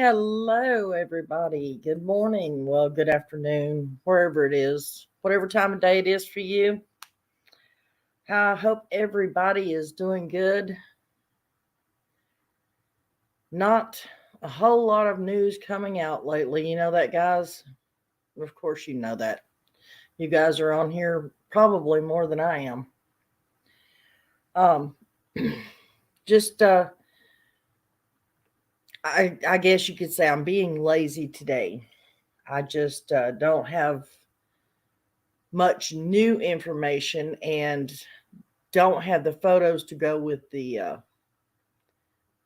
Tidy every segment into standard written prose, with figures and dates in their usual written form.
Hello, everybody. Good morning. Well, good afternoon, wherever it is, whatever time of day it is for you. I hope everybody is doing good. Not a whole lot of news coming out lately. You know that, guys? Of course, you know that. You guys are on here probably more than I am. Um, just, I guess you could say I'm being lazy today. I just don't have much new information and don't have the photos to go with the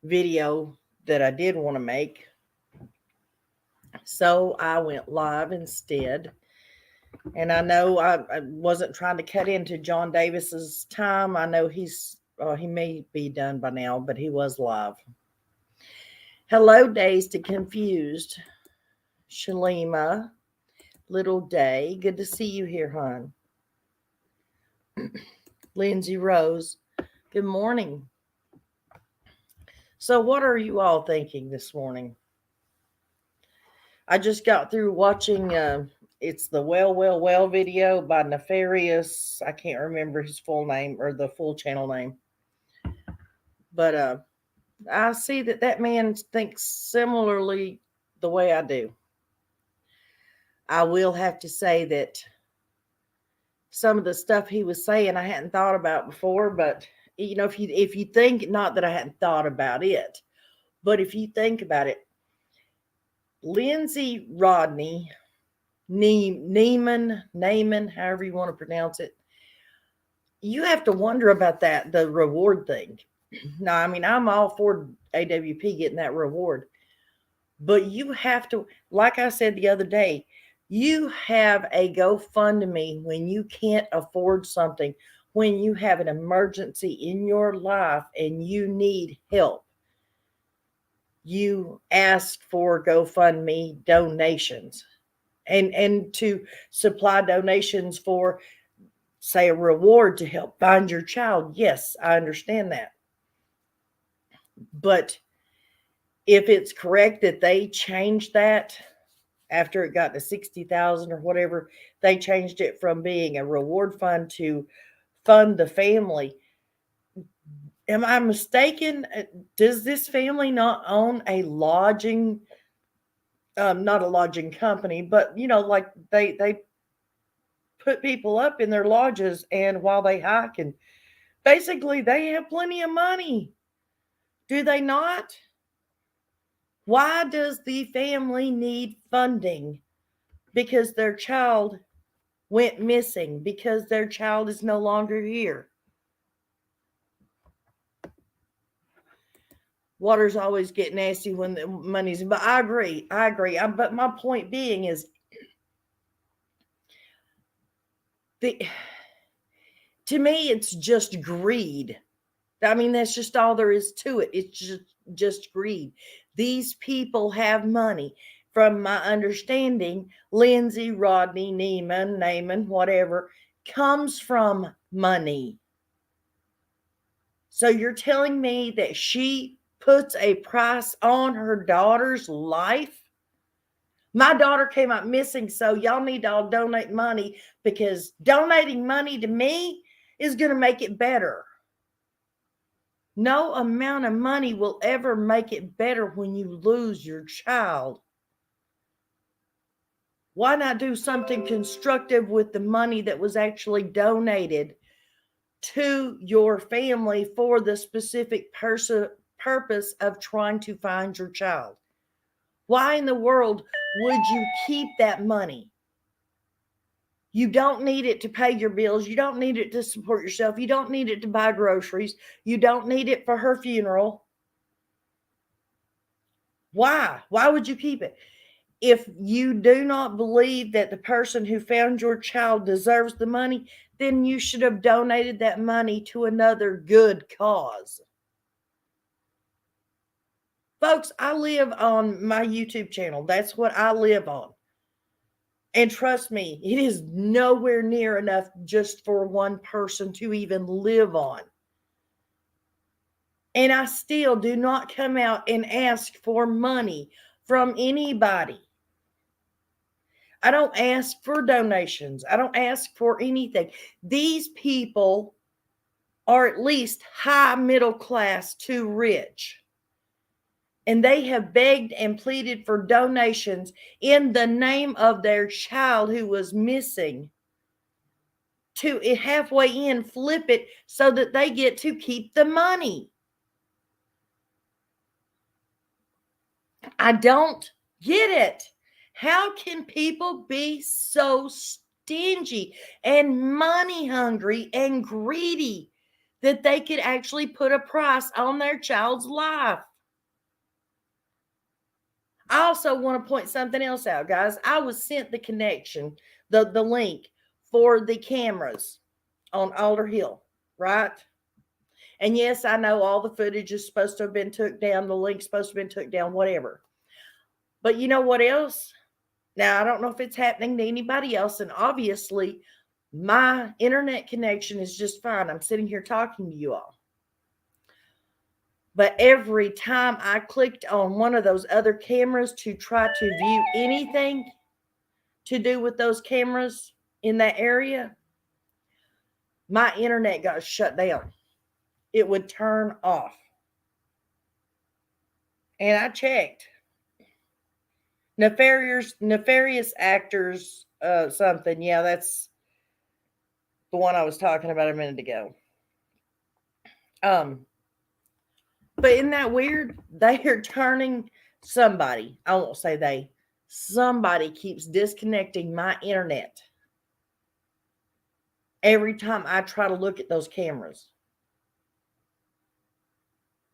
video that I did want to make. So I went live instead. And I know I wasn't trying to cut into John Davis's time. I know he may be done by now, but he was live. Hello, Days to Confused. Shalima, Little Day. Good to see you here, hon. Lindsay Rose. Good morning. So, what are you all thinking this morning? I just got through watching, it's the Well video by Nefarious. I can't remember his full name or the full channel name. But I see that man thinks similarly the way I do. I will have to say that some of the stuff he was saying I hadn't thought about before, but if you think, not that I hadn't thought about it, but if you think about it, KielyRodni, Naaman, however you want to pronounce it, you have to wonder about that, the reward thing. Now, I mean, I'm all for AWP getting that reward, but you have to, like I said the other day, you have a GoFundMe when you can't afford something, when you have an emergency in your life and you need help. You ask for GoFundMe donations and to supply donations for, say, a reward to help find your child. Yes, I understand that. But if it's correct that they changed that after it got to 60,000 or whatever, they changed it from being a reward fund to fund the family. Am I mistaken? Does this family not own a lodging, not a lodging company, but like they put people up in their lodges and while they hike, and basically they have plenty of money. Do they not? Why does the family need funding? Because their child went missing, because their child is no longer here. Water's always get nasty when the money's, but I agree. But my point being is, to me, it's just greed. I mean, that's just all there is to it. It's just greed. These people have money. From my understanding, Lindsay, Rodni, Naaman, whatever, comes from money. So you're telling me that she puts a price on her daughter's life? My daughter came out missing, so y'all need to all donate money, because donating money to me is going to make it better. No amount of money will ever make it better when you lose your child. Why not do something constructive with the money that was actually donated to your family for the specific purpose of trying to find your child? Why in the world would you keep that money? You don't need it to pay your bills. You don't need it to support yourself. You don't need it to buy groceries. You don't need it for her funeral. Why? Why would you keep it? If you do not believe that the person who found your child deserves the money, then you should have donated that money to another good cause. Folks, I live on my YouTube channel. That's what I live on. And trust me, it is nowhere near enough just for one person to even live on. And I still do not come out and ask for money from anybody. I don't ask for donations. I don't ask for anything. These people are at least high middle class to rich. And they have begged and pleaded for donations in the name of their child who was missing, to halfway in flip it so that they get to keep the money. I don't get it. How can people be so stingy and money hungry and greedy that they could actually put a price on their child's life? I also want to point something else out, guys. I was sent the connection, the link for the cameras on Alder Hill, right? And yes, I know all the footage is supposed to have been took down. The link's supposed to have been took down, whatever. But you know what else? Now, I don't know if it's happening to anybody else. And obviously, my internet connection is just fine. I'm sitting here talking to you all. But every time I clicked on one of those other cameras to try to view anything to do with those cameras in that area, my internet got shut down. It would turn off. And I checked. Nefarious actors, something. Yeah, that's the one I was talking about a minute ago. But isn't that weird? They are turning somebody. I won't say they. Somebody keeps disconnecting my internet every time I try to look at those cameras.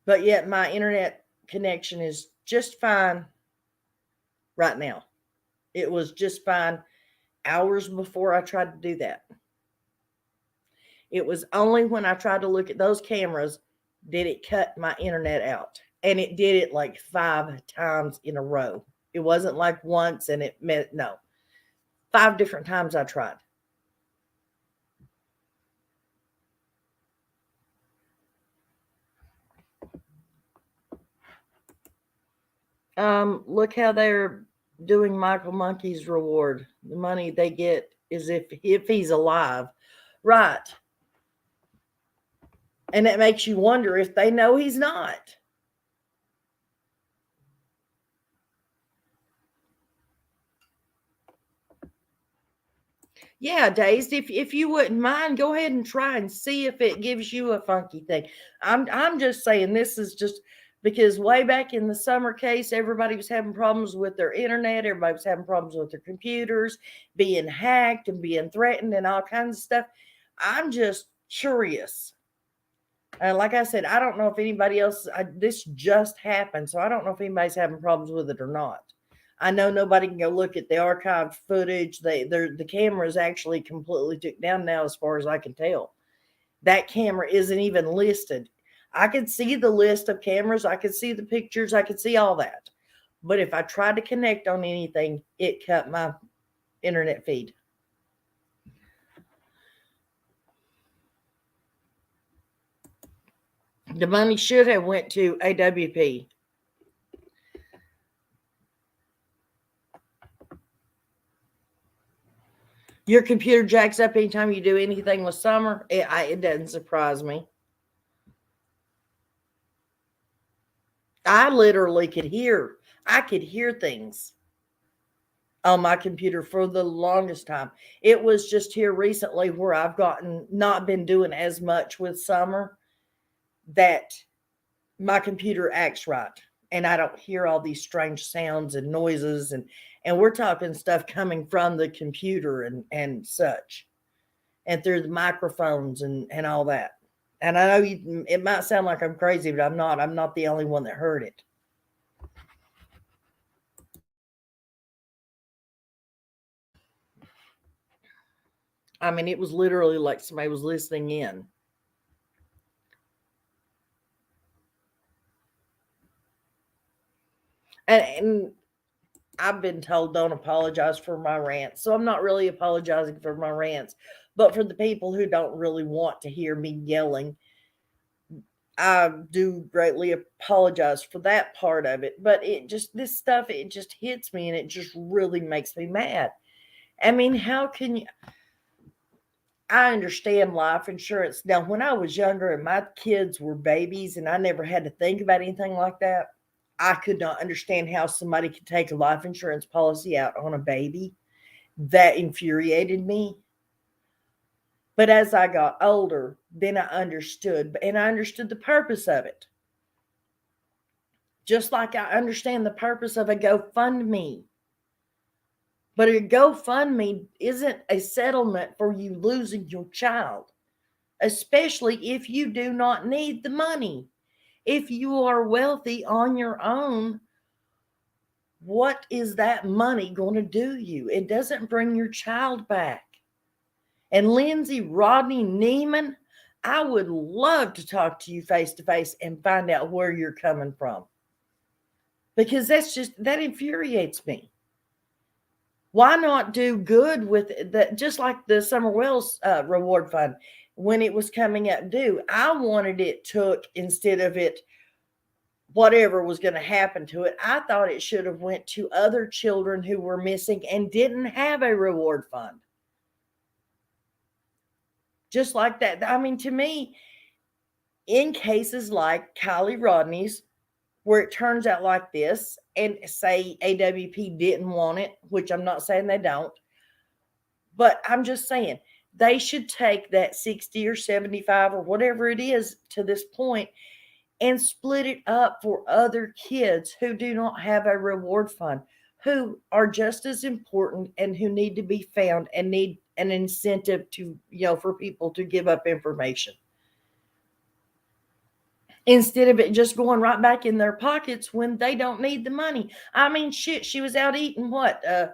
But yet my internet connection is just fine right now. It was just fine hours before I tried to do that. It was only when I tried to look at those cameras did it cut my internet out. And it did it like 5 times in a row. It wasn't like once and it meant, no. 5 different times I tried. Look how they're doing Michael Monkey's reward. The money they get is if he's alive. Right. And it makes you wonder if they know he's not. Yeah, Dazed, if you wouldn't mind, go ahead and try and see if it gives you a funky thing. I'm just saying this is just because way back in the summer case, everybody was having problems with their internet, everybody was having problems with their computers, being hacked and being threatened and all kinds of stuff. I'm just curious. Like I said, I don't know if anybody else, this just happened, so I don't know if anybody's having problems with it or not. I know nobody can go look at the archived footage. The camera is actually completely took down now, as far as I can tell. That camera isn't even listed. I could see the list of cameras. I could see the pictures. I could see all that. But if I tried to connect on anything, it cut my internet feed. The money should have went to AWP. Your computer jacks up anytime you do anything with Summer. It doesn't surprise me. I literally could hear. I could hear things on my computer for the longest time. It was just here recently where I've not been doing as much with Summer that my computer acts right. And I don't hear all these strange sounds and noises and we're talking stuff coming from the computer and such, and through the microphones and all that. And I know it might sound like I'm crazy, but I'm not. I'm not the only one that heard it. I mean, it was literally like somebody was listening in. And I've been told don't apologize for my rants. So I'm not really apologizing for my rants. But for the people who don't really want to hear me yelling, I do greatly apologize for that part of it, but this stuff, it just hits me and it just really makes me mad. I mean, how can you? I understand life insurance. Now, when I was younger and my kids were babies and I never had to think about anything like that, I could not understand how somebody could take a life insurance policy out on a baby. That infuriated me. But as I got older, then I understood, and I understood the purpose of it. Just like I understand the purpose of a GoFundMe. But a GoFundMe isn't a settlement for you losing your child, especially if you do not need the money. If you are wealthy on your own, what is that money going to do you? It doesn't bring your child back. And Rodni Neiman, I would love to talk to you face to face and find out where you're coming from. Because that infuriates me. Why not do good with that? Just like the summerwells reward fund, when it was coming up due, I wanted it took instead of it, whatever was going to happen to it. I thought it should have went to other children who were missing and didn't have a reward fund. Just like that. I mean, to me, in cases like KielyRodni's, where it turns out like this, and say AWP didn't want it, which I'm not saying they don't, but I'm just saying they should take that 60 or 75 or whatever it is to this point and split it up for other kids who do not have a reward fund, who are just as important and who need to be found and need an incentive to, for people to give up information. Instead of it just going right back in their pockets when they don't need the money. I mean, shit, she was out eating what? I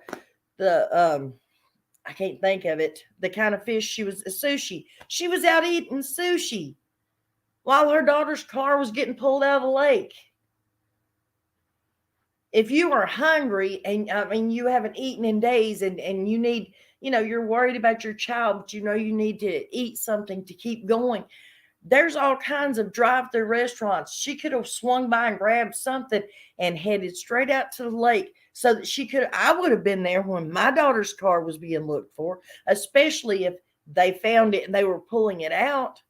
can't think of it. The kind of fish sushi. She was out eating sushi while her daughter's car was getting pulled out of the lake. If you are hungry and you haven't eaten in days and you need, you're worried about your child, but you need to eat something to keep going. There's all kinds of drive-through restaurants. She could have swung by and grabbed something and headed straight out to the lake so that I would have been there when my daughter's car was being looked for, especially if they found it and they were pulling it out.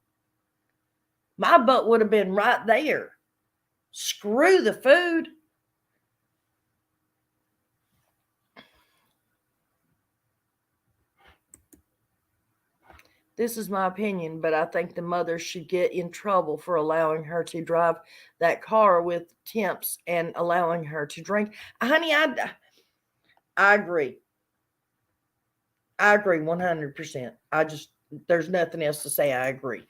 My butt would have been right there. Screw the food. This is my opinion, but I think the mother should get in trouble for allowing her to drive that car with temps and allowing her to drink. Honey, I agree. I agree 100%. There's nothing else to say. I agree.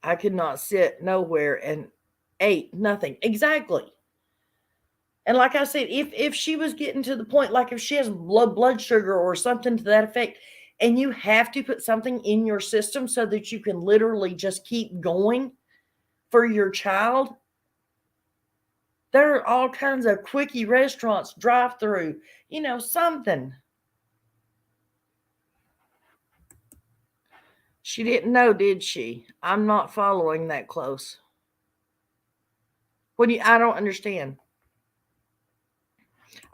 I could not sit nowhere and ate nothing. Exactly. And like I said, if she was getting to the point, like if she has blood sugar or something to that effect, and you have to put something in your system so that you can literally just keep going for your child, there are all kinds of quickie restaurants, drive-through, something. She didn't know, did she? I'm not following that close. I don't understand.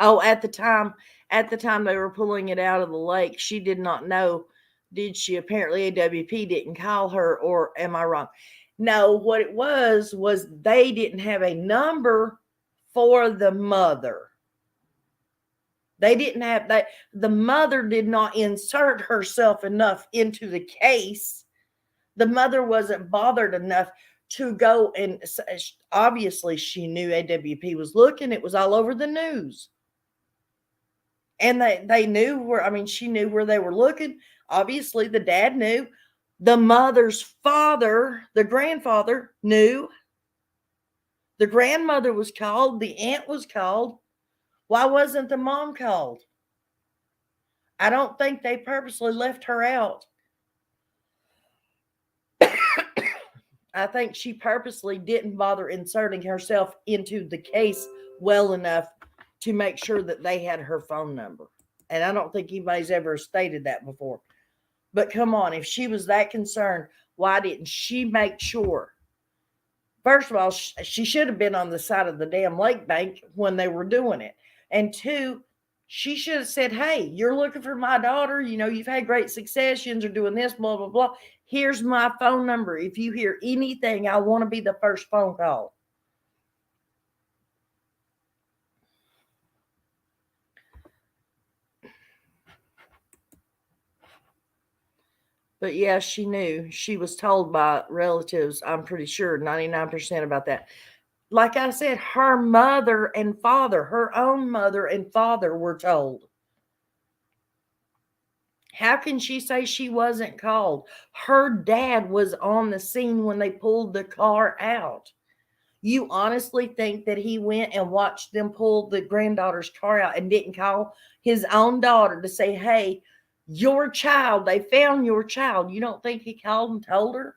Oh, at the time they were pulling it out of the lake, she did not know, did she? Apparently AWP didn't call her, or am I wrong? No, what it was they didn't have a number for the mother. They didn't have that. The mother did not insert herself enough into the case. The mother wasn't bothered enough to go, and obviously she knew AWP was looking. It was all over the news. And they knew where, she knew where they were looking. Obviously, the dad knew. The mother's father, the grandfather, knew. The grandmother was called. The aunt was called. Why wasn't the mom called? I don't think they purposely left her out. I think she purposely didn't bother inserting herself into the case well enough to make sure that they had her phone number. And I don't think anybody's ever stated that before. But come on, if she was that concerned, why didn't she make sure? First of all, she should have been on the side of the damn lake bank when they were doing it. And two, she should have said, hey, you're looking for my daughter. You know, you've had great successions or doing this, blah, blah, blah. Here's my phone number. If you hear anything, I want to be the first phone call. But yeah, she knew. She was told by relatives, I'm pretty sure, 99% about that. Like I said, her mother and father, her own mother and father were told. How can she say she wasn't called? Her dad was on the scene when they pulled the car out. You honestly think that he went and watched them pull the granddaughter's car out and didn't call his own daughter to say, hey, your child, they found your child? You don't think he called and told her?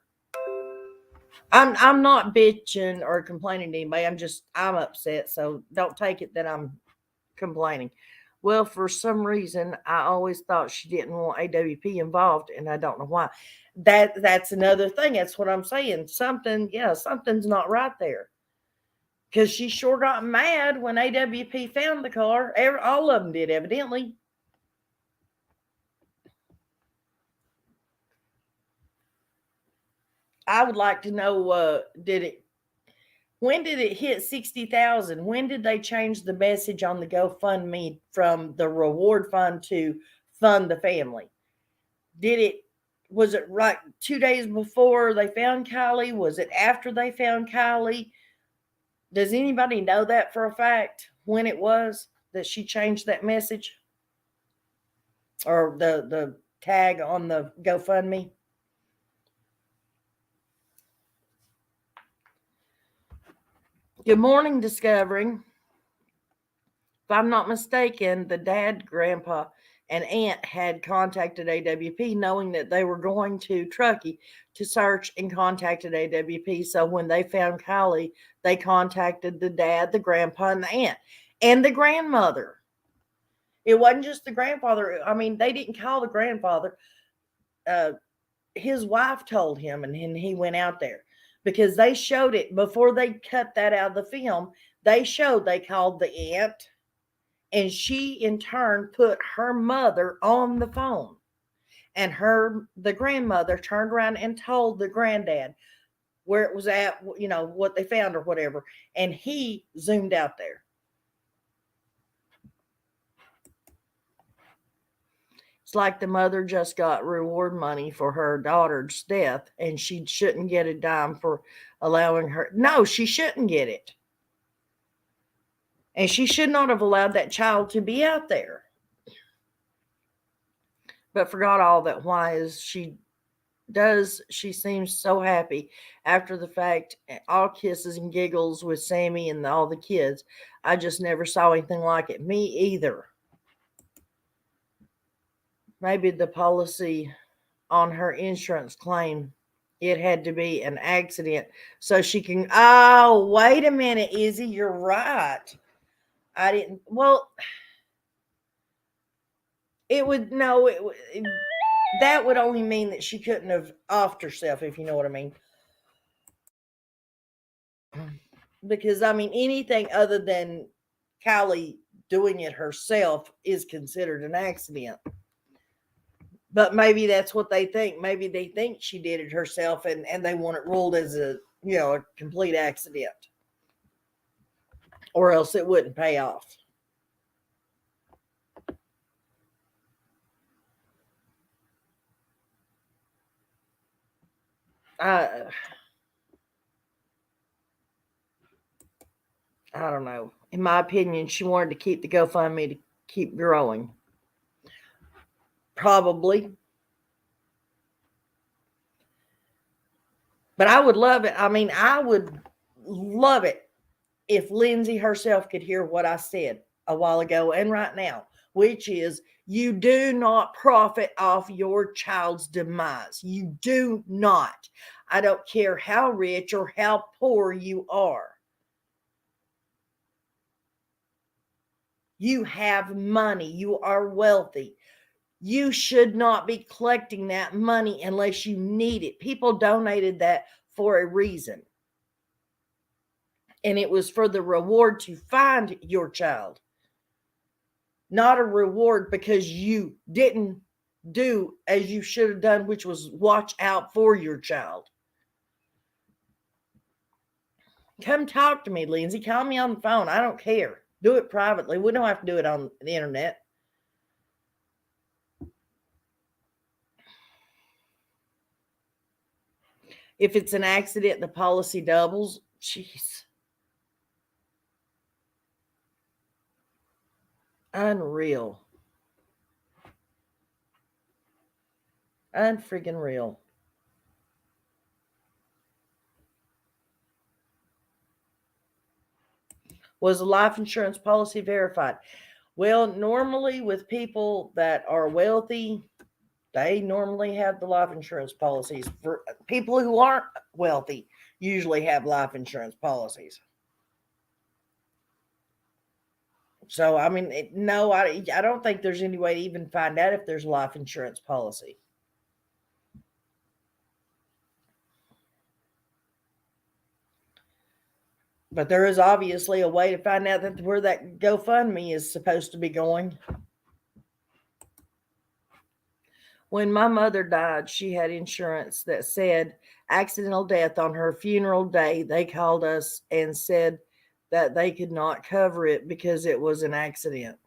I'm not bitching or complaining to anybody. I'm upset. So don't take it that I'm complaining. Well, for some reason, I always thought she didn't want AWP involved, and I don't know why. That's another thing. That's what I'm saying. Something's not right there. Because she sure got mad when AWP found the car. All of them did, evidently. I would like to know, when did it hit 60,000? When did they change the message on the GoFundMe from the reward fund to fund the family? Was it right 2 days before they found Kiely? Was it after they found Kiely? Does anybody know that for a fact when it was that she changed that message or the tag on the GoFundMe? Good morning, Discovering. If I'm not mistaken, the dad, grandpa, and aunt had contacted AWP knowing that they were going to Truckee to search and contacted AWP. So when they found Kiely, they contacted the dad, the grandpa, and the aunt, and the grandmother. It wasn't just the grandfather. I mean, they didn't call the grandfather. Uh, his wife told him, and he went out there because they showed it before they cut that out of the film. They called the aunt, and she in turn put her mother on the phone, and the grandmother turned around and told the granddad where it was at, what they found or whatever, and he zoomed out there. It's like the mother just got reward money for her daughter's death, and she shouldn't get a dime for allowing her. No, she shouldn't get it. And she should not have allowed that child to be out there. But forgot all that. Why is she seems so happy after the fact, all kisses and giggles with Sammy and all the kids. I just never saw anything like it. Me either. Maybe the policy on her insurance claim, it had to be an accident so she can. Oh, wait a minute, Izzy, you're right. I didn't. Well, it would no. That would only mean that she couldn't have offed herself, if you know what I mean. Because I mean, anything other than Kiely doing it herself is considered an accident. But maybe that's what they think. Maybe they think she did it herself, and they want it ruled as a complete accident, or else it wouldn't pay off. I don't know. In my opinion, she wanted to keep the GoFundMe to keep growing. Probably. But I would love it. I mean, I would love it if Lindsay herself could hear what I said a while ago and right now, which is you do not profit off your child's demise. You do not. I don't care how rich or how poor you are. You have money. You are wealthy. You should not be collecting that money unless you need it. People donated that for a reason. And it was for the reward to find your child, not a reward because you didn't do as you should have done, which was watch out for your child. Come talk to me, Lindsay. Call me on the phone. I don't care. Do it privately. We don't have to do it on the internet. If it's an accident, the policy doubles. Jeez. Unreal. Unfreaking real. Was the life insurance policy verified? Well, normally with people that are wealthy, they normally have the life insurance policies. For people who aren't wealthy, usually have life insurance policies. So, I mean, no, I don't think there's any way to even find out if there's a life insurance policy. But there is obviously a way to find out that where that GoFundMe is supposed to be going. When my mother died, she had insurance that said accidental death on her funeral day. They called us and said that they could not cover it because it was an accident.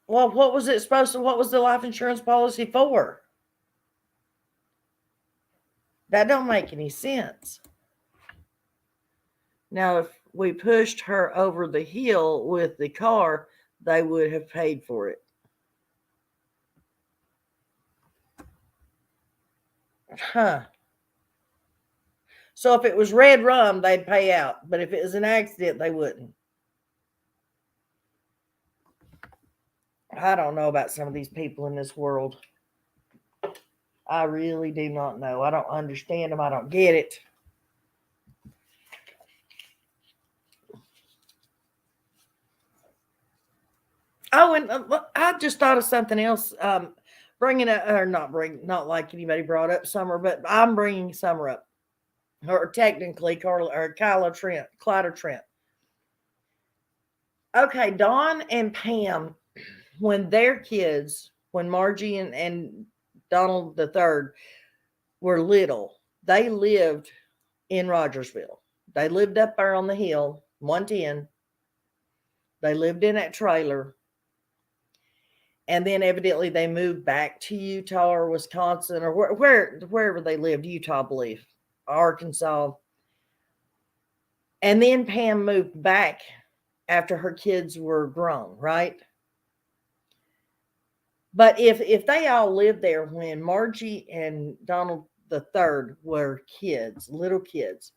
Well, what was it supposed to, what was the life insurance policy for? That don't make any sense. Now, if we pushed her over the hill with the car, they would have paid for it. Huh. So if it was red rum, they'd pay out. But if it was an accident, they wouldn't. I don't know about some of these people in this world. I really do not know. I don't understand them. I don't get it. Oh, and I just thought of something else. Bringing it, or not like anybody brought up Summer, but I'm bringing Summer up, or technically Carla or Clyda Trent. Okay, Dawn and Pam, when their kids, when Margie and Donald the third were little, they lived in Rogersville. They lived up there on the hill, 110. They lived in that trailer. And then evidently they moved back to Utah or Wisconsin or wherever they lived, Utah, I believe, Arkansas. And then Pam moved back after her kids were grown, right? But if they all lived there when Margie and Donald the third were kids, little kids,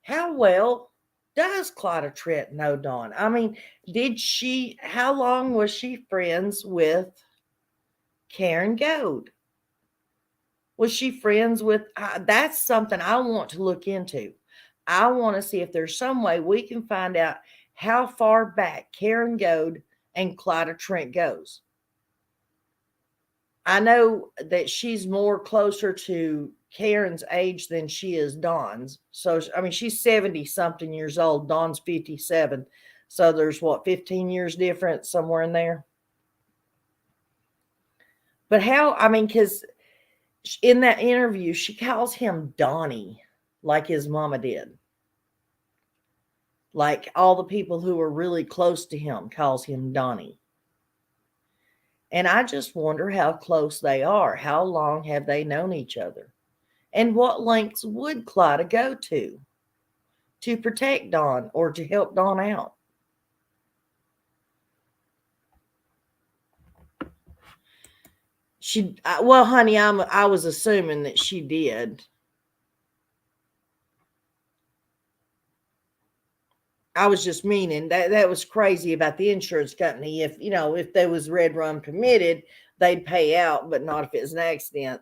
how well does Clyda Trent know Dawn? I mean, how long was she friends with Karen Gold? Was she friends with, that's something I want to look into. I want to see if there's some way we can find out how far back Karen Gold and Clyda Trent goes. I know that she's more closer to Karen's age than she is Dawn's. So, I mean, she's 70 something years old. Dawn's 57. So there's 15 years difference somewhere in there. But how, I mean, because in that interview, she calls him Donnie, like his mama did. Like all the people who are really close to him calls him Donnie. And I just wonder how close they are. How long have they known each other? And what lengths would Clyda go to protect Dawn or to help Dawn out? Well, honey, I was assuming that she did. I was just meaning that was crazy about the insurance company. If there was red rum committed, they'd pay out, but not if it was an accident.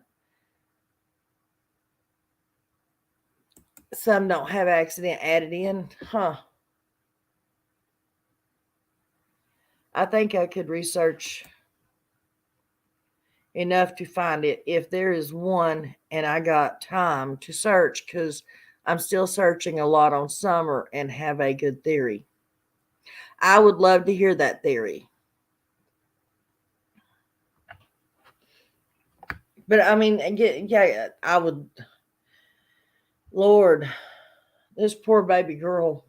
Some don't have accident added in, huh? I think I could research enough to find it if there is one and I got time to search, because I'm still searching a lot on summer and have a good theory. I would love to hear that theory. But I mean, yeah, I would. Lord, this poor baby girl.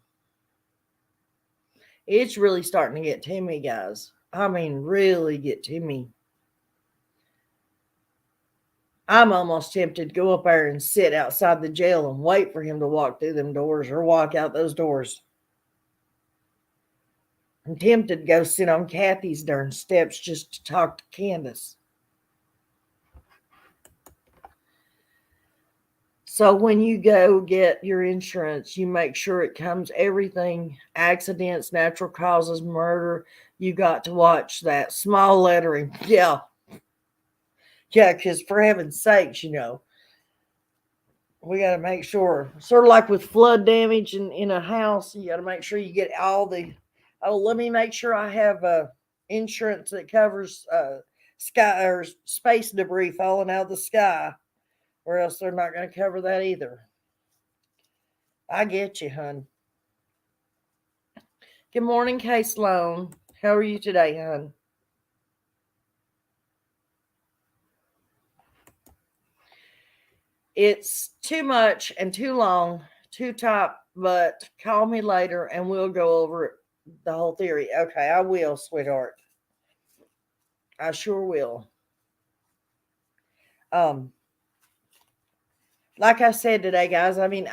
It's really starting to get to me, guys. I mean, really get to me. I'm almost tempted to go up there and sit outside the jail and wait for him to walk through them doors or walk out those doors. I'm tempted to go sit on Kathy's darn steps just to talk to Candace. So when you go get your insurance, you make sure it comes everything, accidents, natural causes, murder. You got to watch that small lettering. Yeah. Yeah, because for heaven's sakes, we got to make sure, sort of like with flood damage in a house, you got to make sure you get all the, let me make sure I have insurance that covers sky or space debris falling out of the sky, or else they're not going to cover that either. I get you, hun. Good morning, Kay Sloan. How are you today, hun? It's too much and too long, too top, but call me later and we'll go over the whole theory. Okay, I will, sweetheart. I sure will. Like I said today, guys, I mean,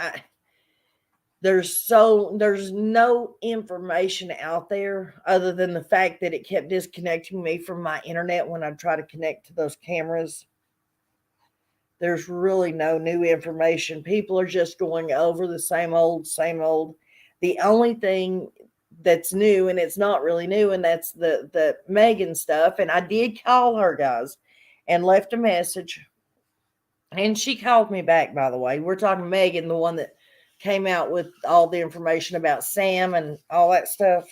there's no information out there other than the fact that it kept disconnecting me from my internet when I try to connect to those cameras. There's really no new information. People are just going over the same old, same old. The only thing that's new, and it's not really new, and that's the Megan stuff. And I did call her, guys, and left a message. And she called me back, by the way. We're talking Megan, the one that came out with all the information about Sam and all that stuff.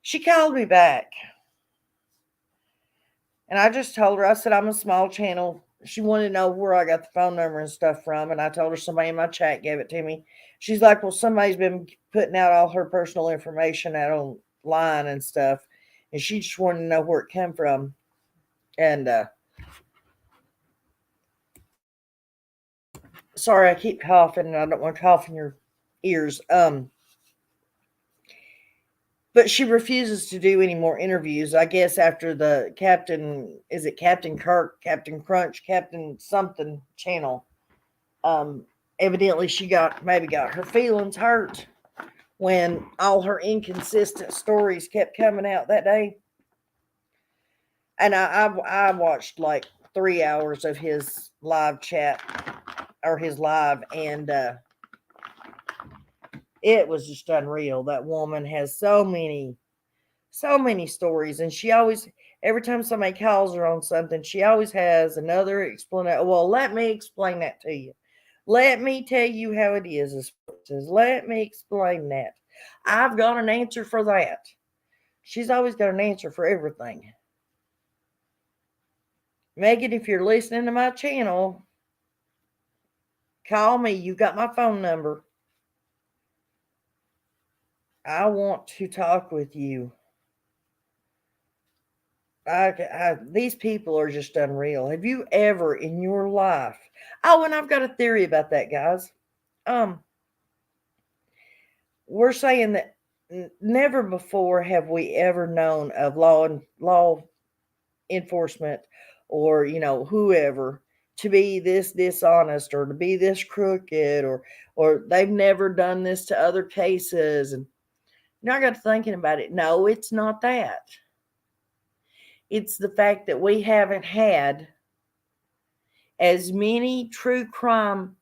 She called me back. And I just told her, I said, I'm a small channel. She wanted to know where I got the phone number and stuff from. And I told her somebody in my chat gave it to me. She's like, well, somebody's been putting out all her personal information out online and stuff. And she just wanted to know where it came from. And sorry, I keep coughing and I don't want to cough in your ears. But she refuses to do any more interviews. I guess after the Captain, is it Captain Kirk, Captain Crunch, Captain something channel. Evidently she maybe got her feelings hurt when all her inconsistent stories kept coming out that day. And I watched like 3 hours of his live chat or his live, and it was just unreal. That woman has so many stories, and she always, every time somebody calls her on something, she always has another explanation. Well, let me explain that to you. Let me tell you how it is. Let me explain that. I've got an answer for that. She's always got an answer for everything. Megan, if you're listening to my channel, call me. You got my phone number. I want to talk with you. These people are just unreal. Have you ever in your life? Oh, and I've got a theory about that, guys. We're saying that never before have we ever known of law enforcement or whoever to be this dishonest or to be this crooked, or they've never done this to other cases. And I got to thinking about it. No, it's not that. It's the fact that we haven't had as many true crime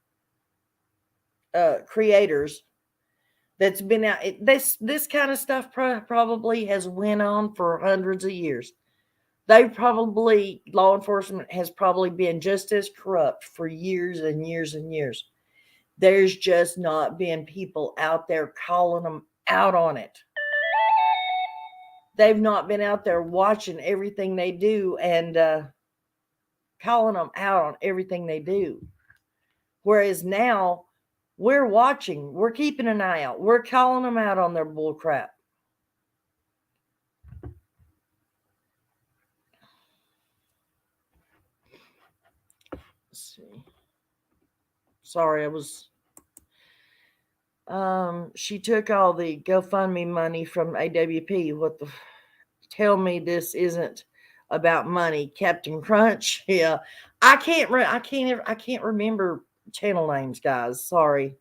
creators that's been out. This kind of stuff probably has went on for hundreds of years. Law enforcement has probably been just as corrupt for years and years and years. There's just not been people out there calling them out on it. They've not been out there watching everything they do and calling them out on everything they do. Whereas now, we're watching, we're keeping an eye out, we're calling them out on their bull crap. Let's see. Sorry, I was. She took all the GoFundMe money from AWP. What the? Tell me this isn't about money, Captain Crunch. Yeah, I can't remember channel names, guys. Sorry.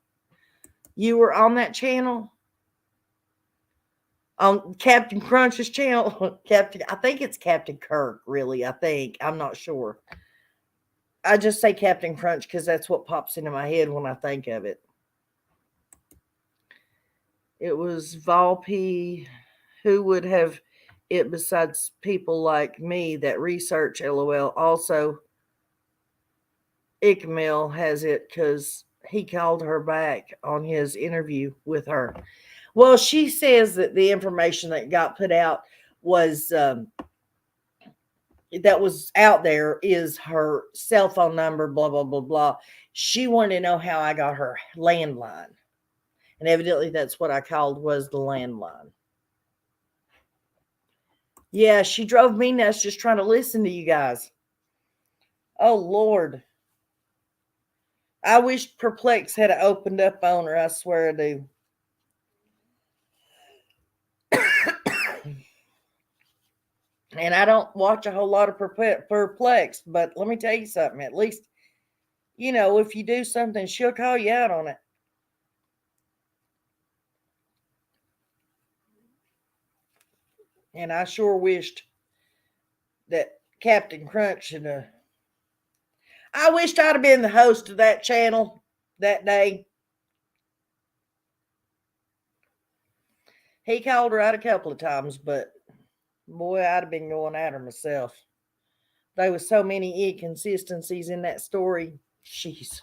You were on that channel, on Captain Crunch's channel. I think it's Captain Kirk. Really, I think. I'm not sure. I just say Captain Crunch because that's what pops into my head when I think of it. It was Volpe. Who would have it besides people like me that research LOL? Also, Ickmill has it because he called her back on his interview with her. Well, she says that the information that got put out was that was out there is her cell phone number, blah, blah, blah, blah. She wanted to know how I got her landline. And evidently that's what I called was the landline. Yeah, she drove me nuts just trying to listen to you guys. Oh, Lord. I wish Perplex had opened up on her. I swear I do. And I don't watch a whole lot of Perplexed, but let me tell you something. At least, if you do something, she'll call you out on it. And I sure wished that Captain Crunch should I wished I'd have been the host of that channel that day. He called her out a couple of times, but boy, I'd have been going at her myself. There was so many inconsistencies in that story. Jeez.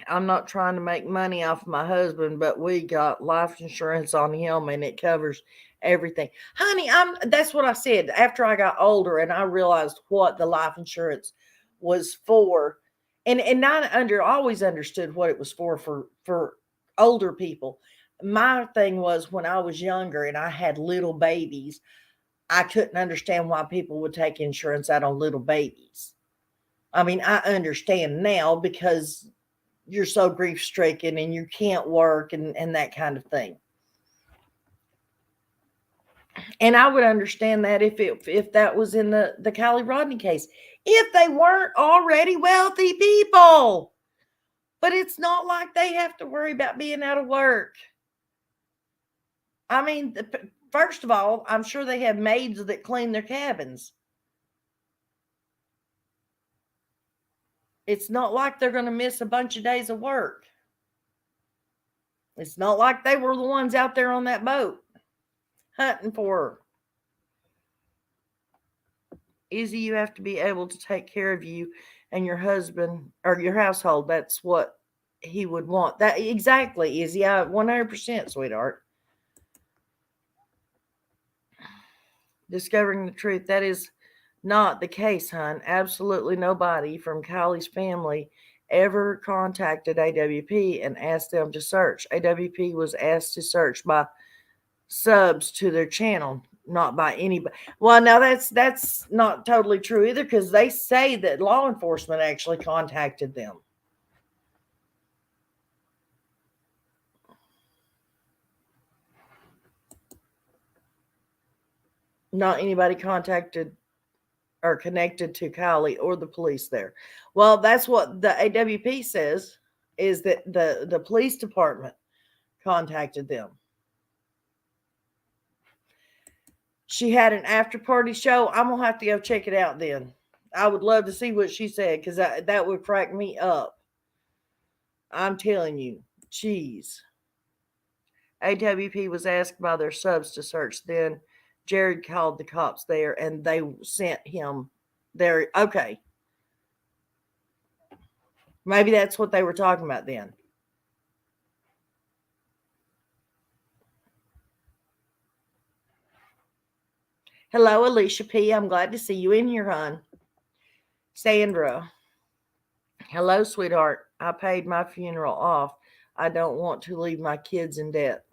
I'm not trying to make money off my husband, but we got life insurance on him and it covers everything. Honey, that's what I said after I got older and I realized what the life insurance was for. And not always understood what it was for older people. My thing was when I was younger and I had little babies, I couldn't understand why people would take insurance out on little babies. I mean, I understand now because you're so grief stricken and you can't work and that kind of thing. And I would understand that if that was in the KielyRodni case, if they weren't already wealthy people. But it's not like they have to worry about being out of work. I mean, first of all, I'm sure they have maids that clean their cabins. It's not like they're going to miss a bunch of days of work. It's not like they were the ones out there on that boat hunting for her. Izzy, you have to be able to take care of you and your husband or your household. That's what he would want. That exactly, Izzy. 100%, sweetheart. Discovering the truth. That is not the case, hon. Absolutely nobody from Kylie's family ever contacted AWP and asked them to search. AWP was asked to search by subs to their channel, not by anybody. Well, now that's not totally true either because they say that law enforcement actually contacted them. Not anybody contacted or connected to Kiely or the police there. Well, that's what the AWP says is that the police department contacted them. She had an after party show. I'm going to have to go check it out then. I would love to see what she said because that would crack me up. I'm telling you, jeez. AWP was asked by their subs to search. Then Jared called the cops there and they sent him there. Okay. Maybe that's what they were talking about then. Hello, Alicia P. I'm glad to see you in here, hon. Sandra. Hello, sweetheart. I paid my funeral off. I don't want to leave my kids in debt.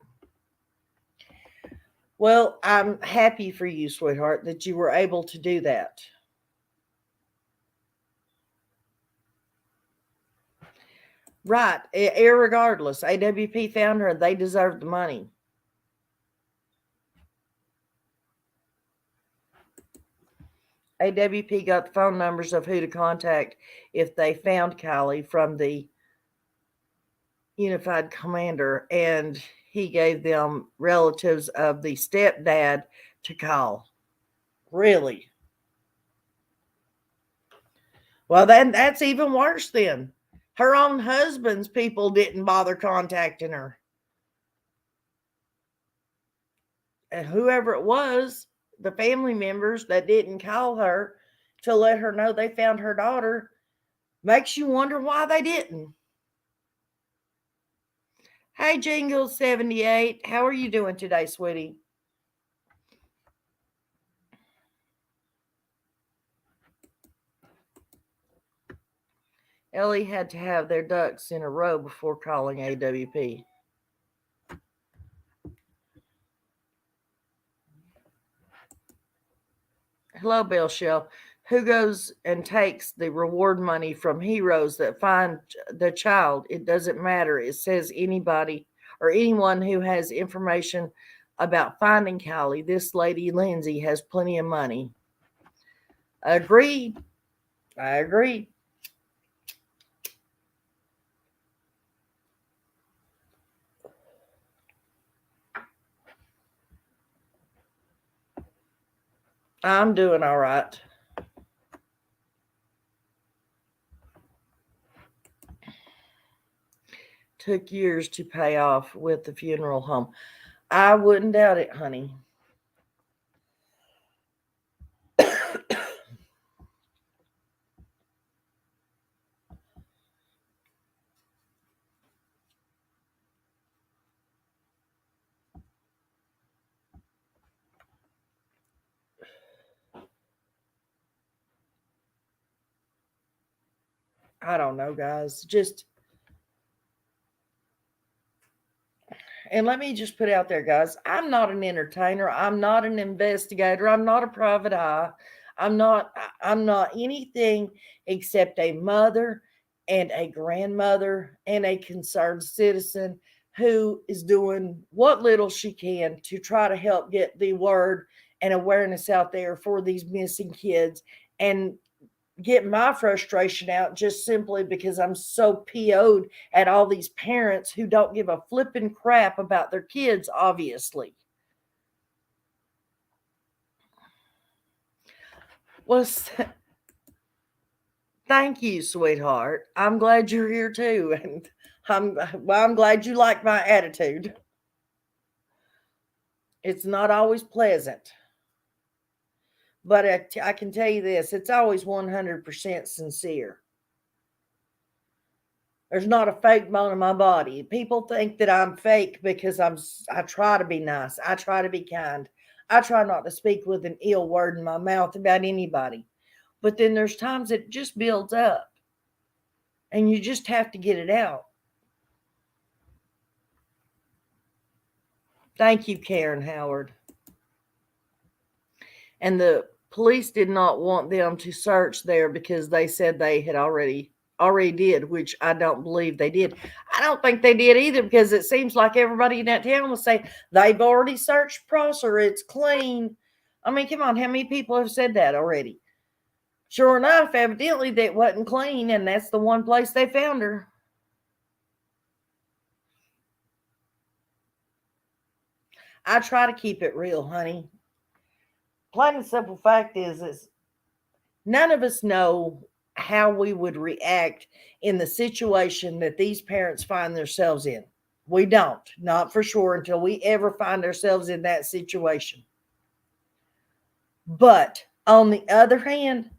Well, I'm happy for you, sweetheart, that you were able to do that. Right. Irregardless, AWP found her. They deserve the money. AWP got the phone numbers of who to contact if they found Kiely from the unified commander, and he gave them relatives of the stepdad to call. Really? Well, then that's even worse then. Her own husband's people didn't bother contacting her. And whoever it was, the family members that didn't call her to let her know they found her daughter, makes you wonder why they didn't. Hey, Jingle78, how are you doing today, sweetie? Ellie had to have their ducks in a row before calling AWP. Hello, Bill Shell. Who goes and takes the reward money from heroes that find the child? It doesn't matter. It says anybody or anyone who has information about finding Kiely. This lady Lindsay has plenty of money. Agreed. I agree. I'm doing all right. Took years to pay off with the funeral home. I wouldn't doubt it, honey. I don't know, guys. And let me just put out there, guys, I'm not an entertainer. I'm not an investigator. I'm not a private eye. I'm not anything except a mother and a grandmother and a concerned citizen who is doing what little she can to try to help get the word and awareness out there for these missing kids and get my frustration out just simply because I'm so PO'd at all these parents who don't give a flipping crap about their kids, obviously. Well, thank you, sweetheart. I'm glad you're here too. And I'm glad you like my attitude. It's not always pleasant. But I can tell you this, it's always 100% sincere. There's not a fake bone in my body. People think that I'm fake because I try to be nice. I try to be kind. I try not to speak with an ill word in my mouth about anybody. But then there's times it just builds up and you just have to get it out. Thank you, Karen Howard. And the police did not want them to search there because they said they had already did, which I don't believe they did. I don't think they did either because it seems like everybody in that town was saying they've already searched Prosser. It's clean. I mean, come on, how many people have said that already? Sure enough, evidently that wasn't clean, and that's the one place they found her. I try to keep it real, honey. Plain and simple fact is none of us know how we would react in the situation that these parents find themselves in. We don't, not for sure until we ever find ourselves in that situation. But on the other hand,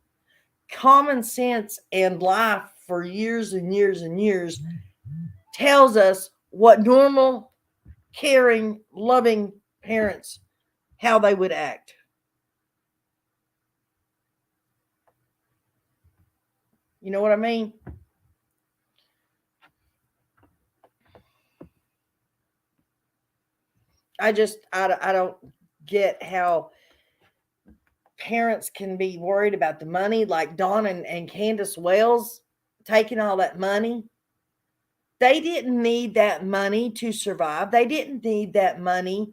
common sense and life for years and years and years tells us what normal, caring, loving parents, how they would act. You know what I mean? I don't get how parents can be worried about the money, like Dawn and Candace Wells taking all that money. They didn't need that money to survive. They didn't need that money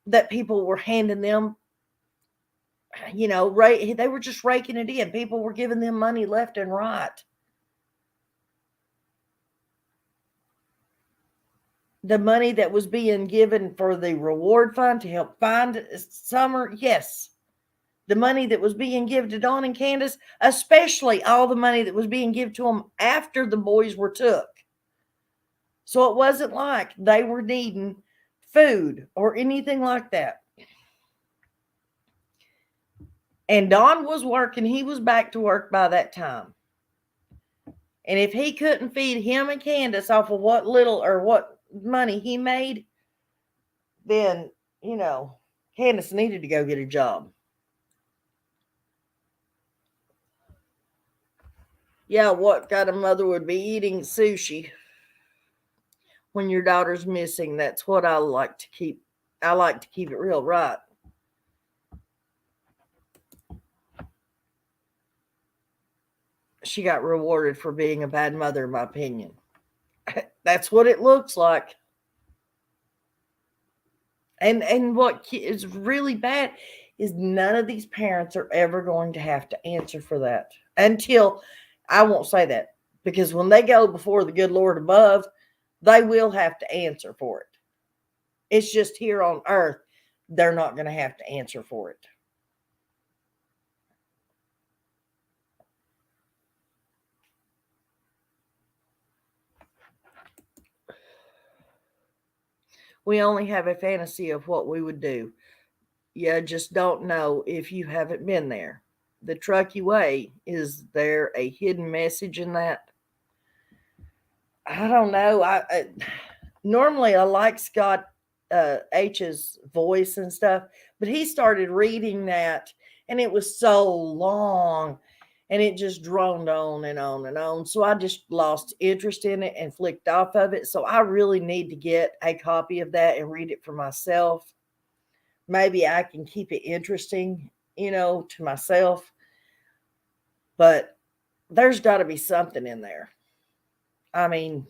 that people were handing them. They were just raking it in. People were giving them money left and right. The money that was being given for the reward fund to help find Summer, yes. The money that was being given to Dawn and Candace, especially all the money that was being given to them after the boys were took. So it wasn't like they were needing food or anything like that. And Don was working. He was back to work by that time. And if he couldn't feed him and Candace off of what little or what money he made, then, Candace needed to go get a job. Yeah, what kind of mother would be eating sushi when your daughter's missing? That's what I like to keep. I like to keep it real right. She got rewarded for being a bad mother, in my opinion. That's what it looks like. And what is really bad is none of these parents are ever going to have to answer for that until, I won't say that, because when they go before the good Lord above, they will have to answer for it. It's just here on earth, they're not going to have to answer for it. We only have a fantasy of what we would do. You just don't know if you haven't been there. The Truckee Way, is there a hidden message in that? I don't know. Normally I like Scott H's voice and stuff, but he started reading that and it was so long and it just droned on and on and on. So I just lost interest in it and flicked off of it. So I really need to get a copy of that and read it for myself. Maybe I can keep it interesting, to myself. But there's got to be something in there. I mean,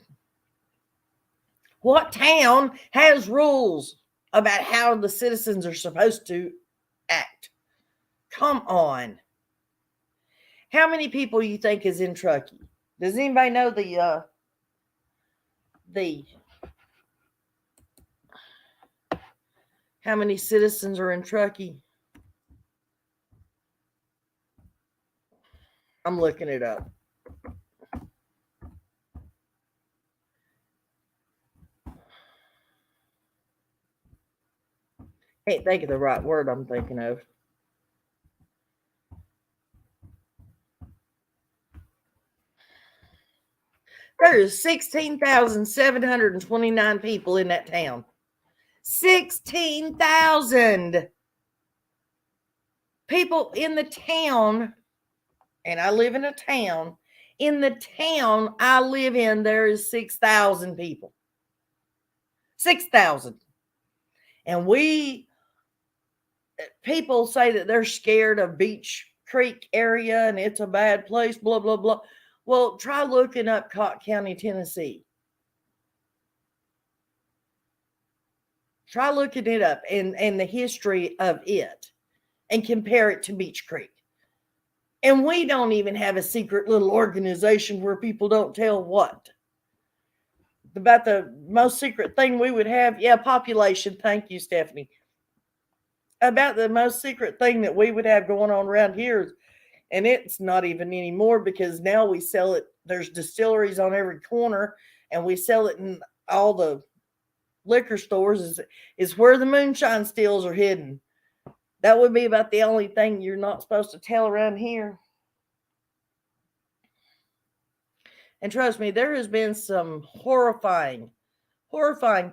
what town has rules about how the citizens are supposed to act? Come on. How many people you think is in Truckee? Does anybody know the how many citizens are in Truckee? I'm looking it up. Can't think of the right word I'm thinking of. There is 16,729 people in that town. 16,000 people in the town, and I live in a town. In the town I live in, there is 6,000 people. 6,000. And people say that they're scared of Beach Creek area and it's a bad place, blah, blah, blah. Well, try looking up Cott County, Tennessee. Try looking it up and the history of it and compare it to Beach Creek. And we don't even have a secret little organization where people don't tell what. About the most secret thing we would have, population. Thank you, Stephanie. About the most secret thing that we would have going on around here, and it's not even anymore because now we sell it. There's distilleries on every corner, and we sell it in all the liquor stores. Is where the moonshine stills are hidden. That would be about the only thing you're not supposed to tell around here. And trust me, there has been some horrifying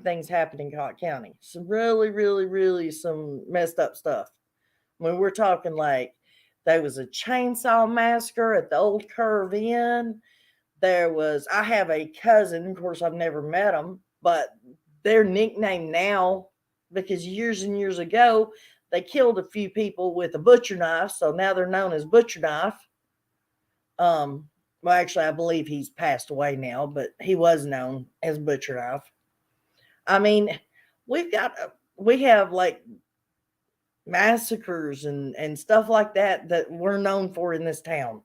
things happening in Cott County. Some really, really, really some messed up stuff. When we're talking like There was a chainsaw massacre at the old Curve Inn. I have a cousin, of course, I've never met them, but their nickname now, because years and years ago, they killed a few people with a butcher knife, so now they're known as Butcher Knife. Well, actually, I believe he's passed away now, but he was known as Butcher Knife. I mean, we have like massacres and stuff like that we're known for in this town.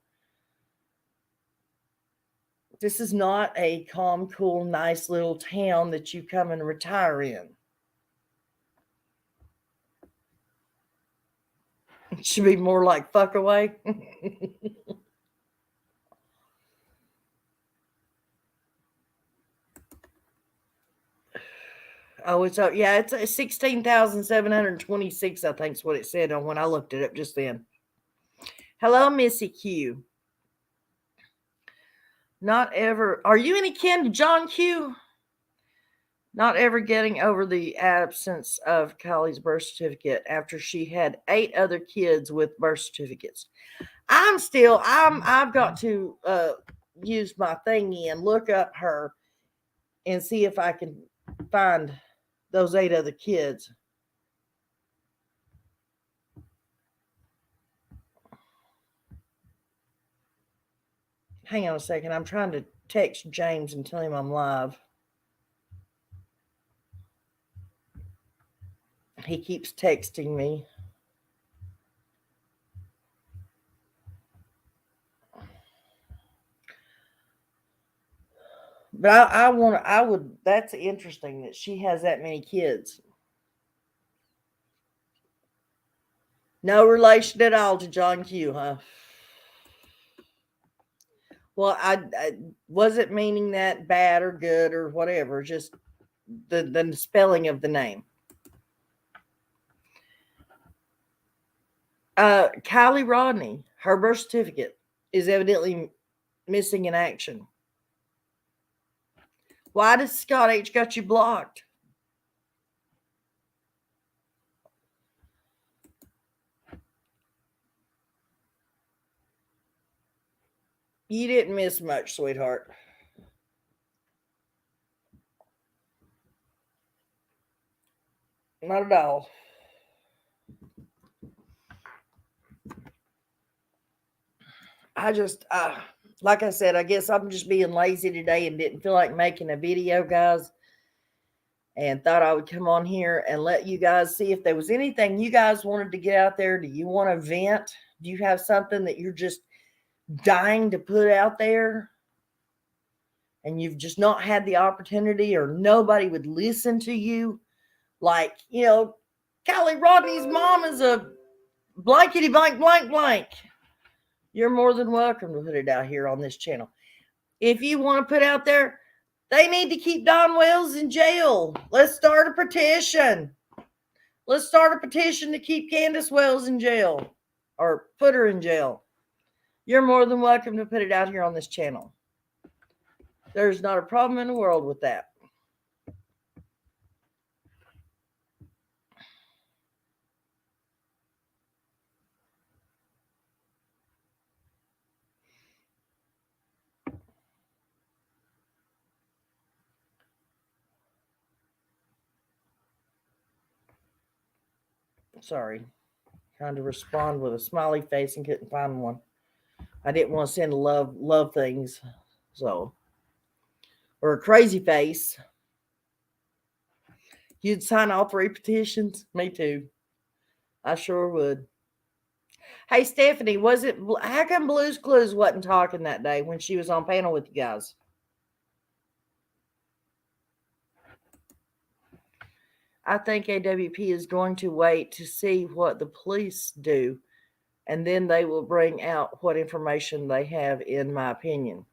This is not a calm, cool, nice little town that you come and retire in. It should be more like fuck away. Oh, it's 16,726, I think is what it said on when I looked it up just then. Hello, Missy Q. Not ever. Are you any kin to John Q? Not ever getting over the absence of Kiely's birth certificate after she had 8 other kids with birth certificates. I've got to use my thingy and look up her and see if I can find those 8 other kids. Hang on a second. I'm trying to text James and tell him I'm live. He keeps texting me. But that's interesting that she has that many kids. No relation at all to John Q, huh? Well, I wasn't meaning that bad or good or whatever, just the spelling of the name. KielyRodni, her birth certificate is evidently missing in action. Why does Scott H got you blocked? You didn't miss much, sweetheart. Not at all. I just, like I said, I guess I'm just being lazy today and didn't feel like making a video, guys. And thought I would come on here and let you guys see if there was anything you guys wanted to get out there. Do you want to vent? Do you have something that you're just dying to put out there and you've just not had the opportunity or nobody would listen to you? Like, KielyRodni's mom is a blankety blank blank blank. You're more than welcome to put it out here on this channel. If you want to put out there, they need to keep Don Wells in jail. Let's start a petition. Let's start a petition to keep Candace Wells in jail or put her in jail. You're more than welcome to put it out here on this channel. There's not a problem in the world with that. Sorry. Trying to respond with a smiley face and couldn't find one. I didn't want to send love things. So, or a crazy face. You'd sign all 3 petitions? Me too. I sure would. Hey, Stephanie, how come Blue's Clues wasn't talking that day when she was on panel with you guys? I think AWP is going to wait to see what the police do, and then they will bring out what information they have, in my opinion.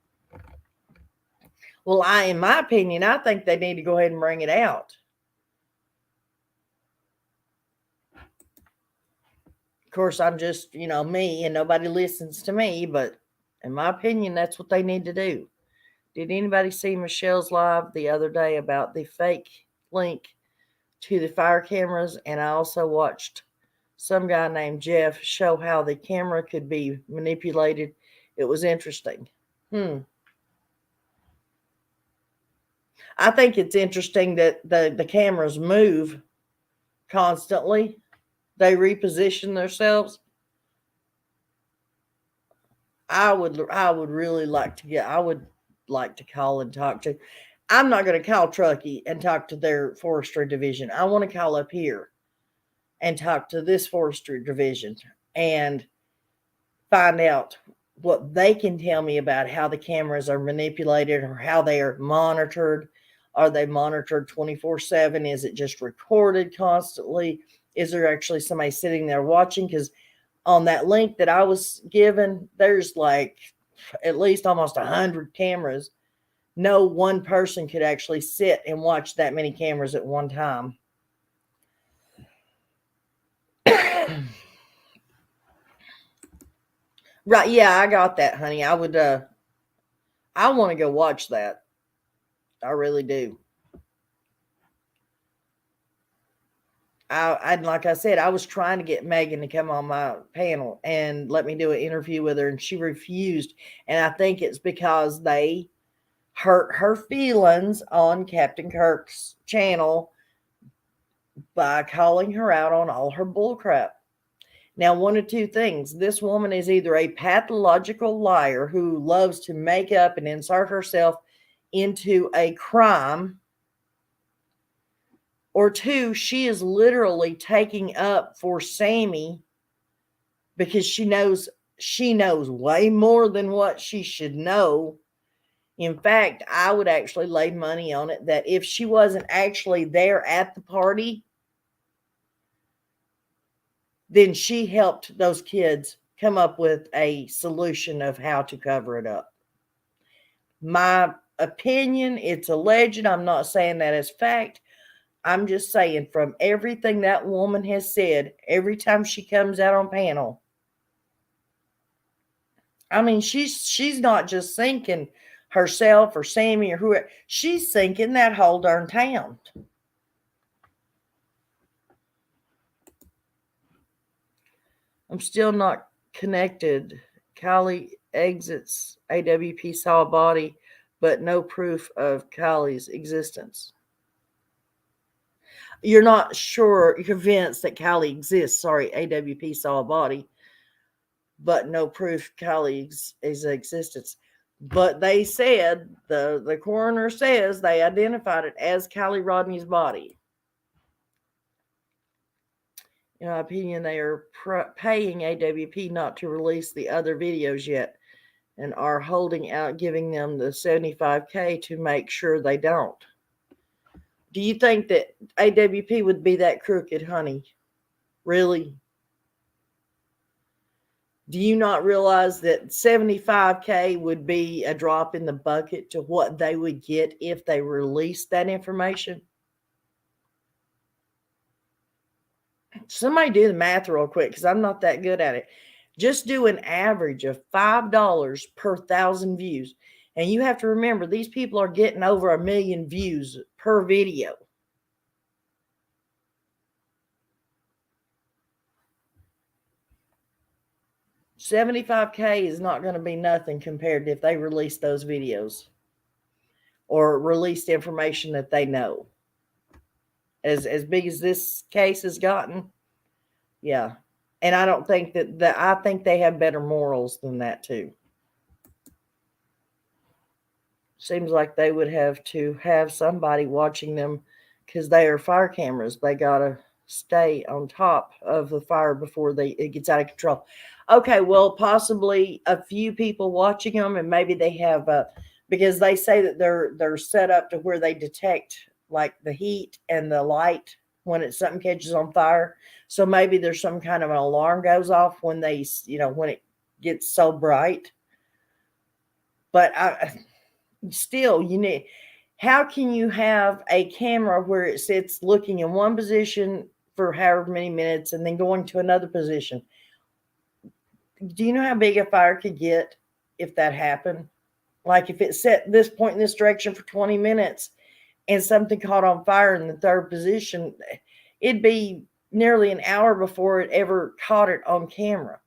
Well, in my opinion, I think they need to go ahead and bring it out. Of course, I'm just, me, and nobody listens to me, but in my opinion, that's what they need to do. Did anybody see Michelle's live the other day about the fake link to the fire cameras? And I also watched some guy named Jeff show how the camera could be manipulated. It was interesting. I think it's interesting that the cameras move constantly. They reposition themselves. I would really like to I would like to call and talk to. I'm not going to call Truckee and talk to their forestry division. I want to call up here and talk to this forestry division and find out what they can tell me about how the cameras are manipulated or how they are monitored. Are they monitored 24/7? Is it just recorded constantly? Is there actually somebody sitting there watching? Because on that link that I was given, there's like at least almost 100 cameras. No one person could actually sit and watch that many cameras at one time. Right, yeah, I got that, honey. I would I want to go watch that. I really do. Like I said, I was trying to get Megan to come on my panel and let me do an interview with her, and she refused. And I think it's because they hurt her feelings on Captain Kirk's channel by calling her out on all her bullcrap. Now, one of two things. This woman is either a pathological liar who loves to make up and insert herself into a crime, or two, she is literally taking up for Sammy because she knows way more than what she should know. In fact, I would actually lay money on it that if she wasn't actually there at the party, then she helped those kids come up with a solution of how to cover it up. My opinion, it's alleged. I'm not saying that as fact. I'm just saying from everything that woman has said, every time she comes out on panel, I mean, she's not just thinking herself or Sammy or whoever. She's thinking that whole darn town. I'm still not connected. Kiely exits AWP saw a body, but no proof of Kiely's existence. You're not sure, you're convinced that Kiely exists. Sorry, AWP saw a body, but no proof Kiely's existence. But they said, the coroner says they identified it as KielyRodni's body. In my opinion, they are paying AWP not to release the other videos yet and are holding out giving them the $75K to make sure they don't. Do you think that AWP would be that crooked, honey? Really? Do you not realize that $75K would be a drop in the bucket to what they would get if they released that information? Somebody do the math real quick because I'm not that good at it. Just do an average of $5 per 1,000 views. And you have to remember, these people are getting over 1 million views per video. $75K is not going to be nothing compared to if they release those videos or released information that they know. As big as this case has gotten, yeah. And I don't think that I think they have better morals than that too. Seems like they would have to have somebody watching them because they are fire cameras. They gotta stay on top of the fire before it gets out of control. Okay, well, possibly a few people watching them, and maybe they have because they say that they're set up to where they detect like the heat and the light when something catches on fire. So maybe there's some kind of an alarm goes off when when it gets so bright. But still, how can you have a camera where it sits looking in one position for however many minutes and then going to another position? Do you know how big a fire could get if that happened? Like if it set this point in this direction for 20 minutes and something caught on fire in the third position, it'd be nearly an hour before it ever caught it on camera.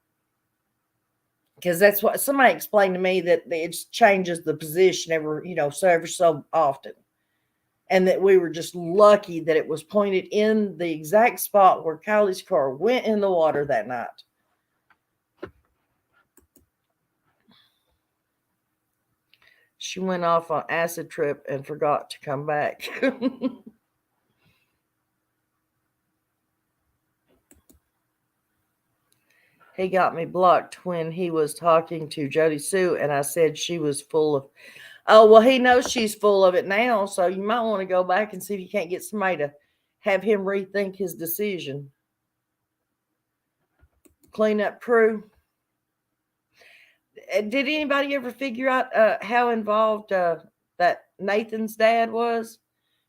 Because that's what somebody explained to me, that it changes the position ever so often. And that we were just lucky that it was pointed in the exact spot where Kiely's car went in the water that night. She went off on acid trip and forgot to come back. He got me blocked when he was talking to Jody Sue, and I said she was full of. Oh, well, he knows she's full of it now, so you might want to go back and see if you can't get somebody to have him rethink his decision. Cleanup crew. Did anybody ever figure out how involved that Nathan's dad was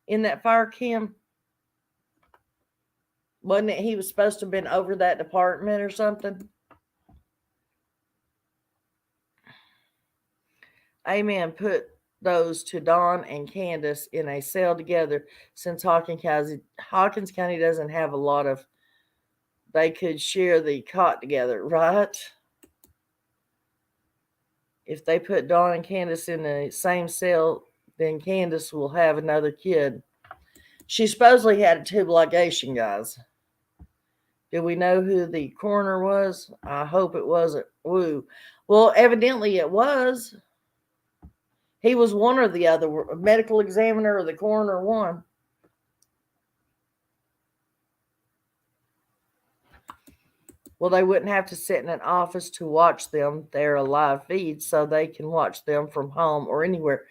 in that fire cam? Wasn't it he was supposed to have been over that department or something? Amen. Put those to Don and Candace in a cell together, since Hawkins County doesn't have a lot of. They could share the cot together, right? If they put Dawn and Candace in the same cell, then Candace will have another kid. She supposedly had a tube ligation, guys. Do we know who the coroner was? I hope it wasn't Woo. Well, evidently it was. He was one or the other, a medical examiner or the coroner, one. Well, they wouldn't have to sit in an office to watch them. They're a live feed, so they can watch them from home or anywhere.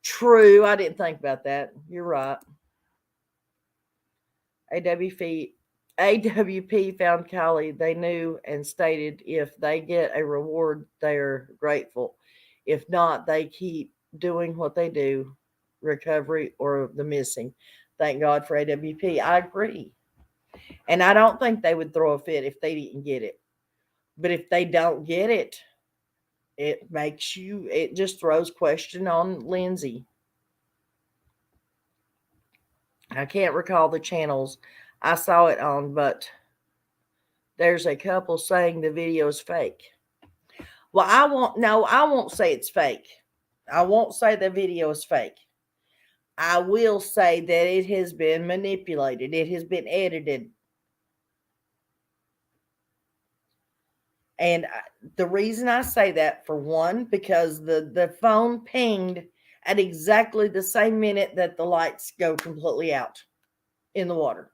True. I didn't think about that. You're right. AWP found Kiely. They knew and stated if they get a reward, they're grateful. If not, they keep doing what they do, recovery or the missing. Thank God for AWP. I agree. And I don't think they would throw a fit if they didn't get it. But if they don't get it, it just throws question on Lindsay. I can't recall the channels I saw it on, but there's a couple saying the video is fake. Well, I won't say it's fake. I won't say the video is fake. I will say that it has been manipulated. It has been edited. And the reason I say that, for one, because the phone pinged at exactly the same minute that the lights go completely out in the water.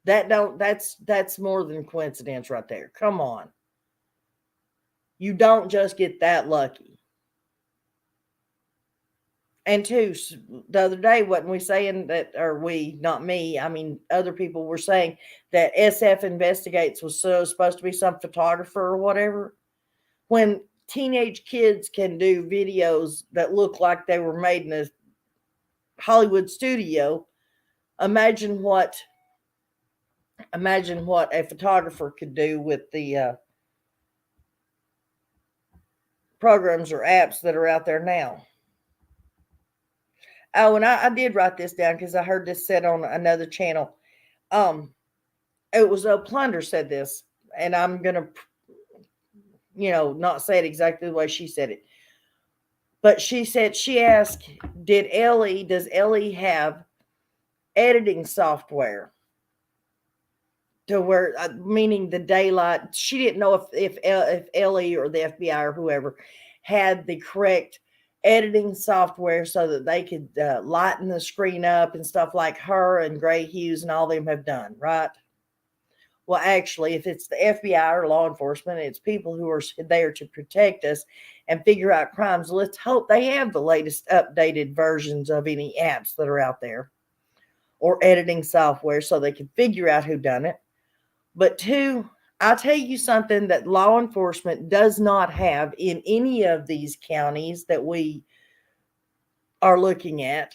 That's more than coincidence right there. Come on. You don't just get that lucky. And two, the other day, wasn't we saying that, or we, not me, I mean, other people were saying that SF Investigates was supposed to be some photographer or whatever? When teenage kids can do videos that look like they were made in a Hollywood studio, imagine what a photographer could do with the programs or apps that are out there now. Oh, and I did write this down because I heard this said on another channel. It was a Plunder said this, and I'm gonna, not say it exactly the way she said it. But she asked, does Ellie have editing software to where, meaning the daylight? She didn't know if Ellie or the FBI or whoever had the correct editing software so that they could lighten the screen up and stuff like her and Gray Hughes and all them have done, right? Well, actually, if it's the FBI or law enforcement, it's people who are there to protect us and figure out crimes. Let's hope they have the latest updated versions of any apps that are out there or editing software so they can figure out who done it. But two, I'll tell you something that law enforcement does not have in any of these counties that we are looking at,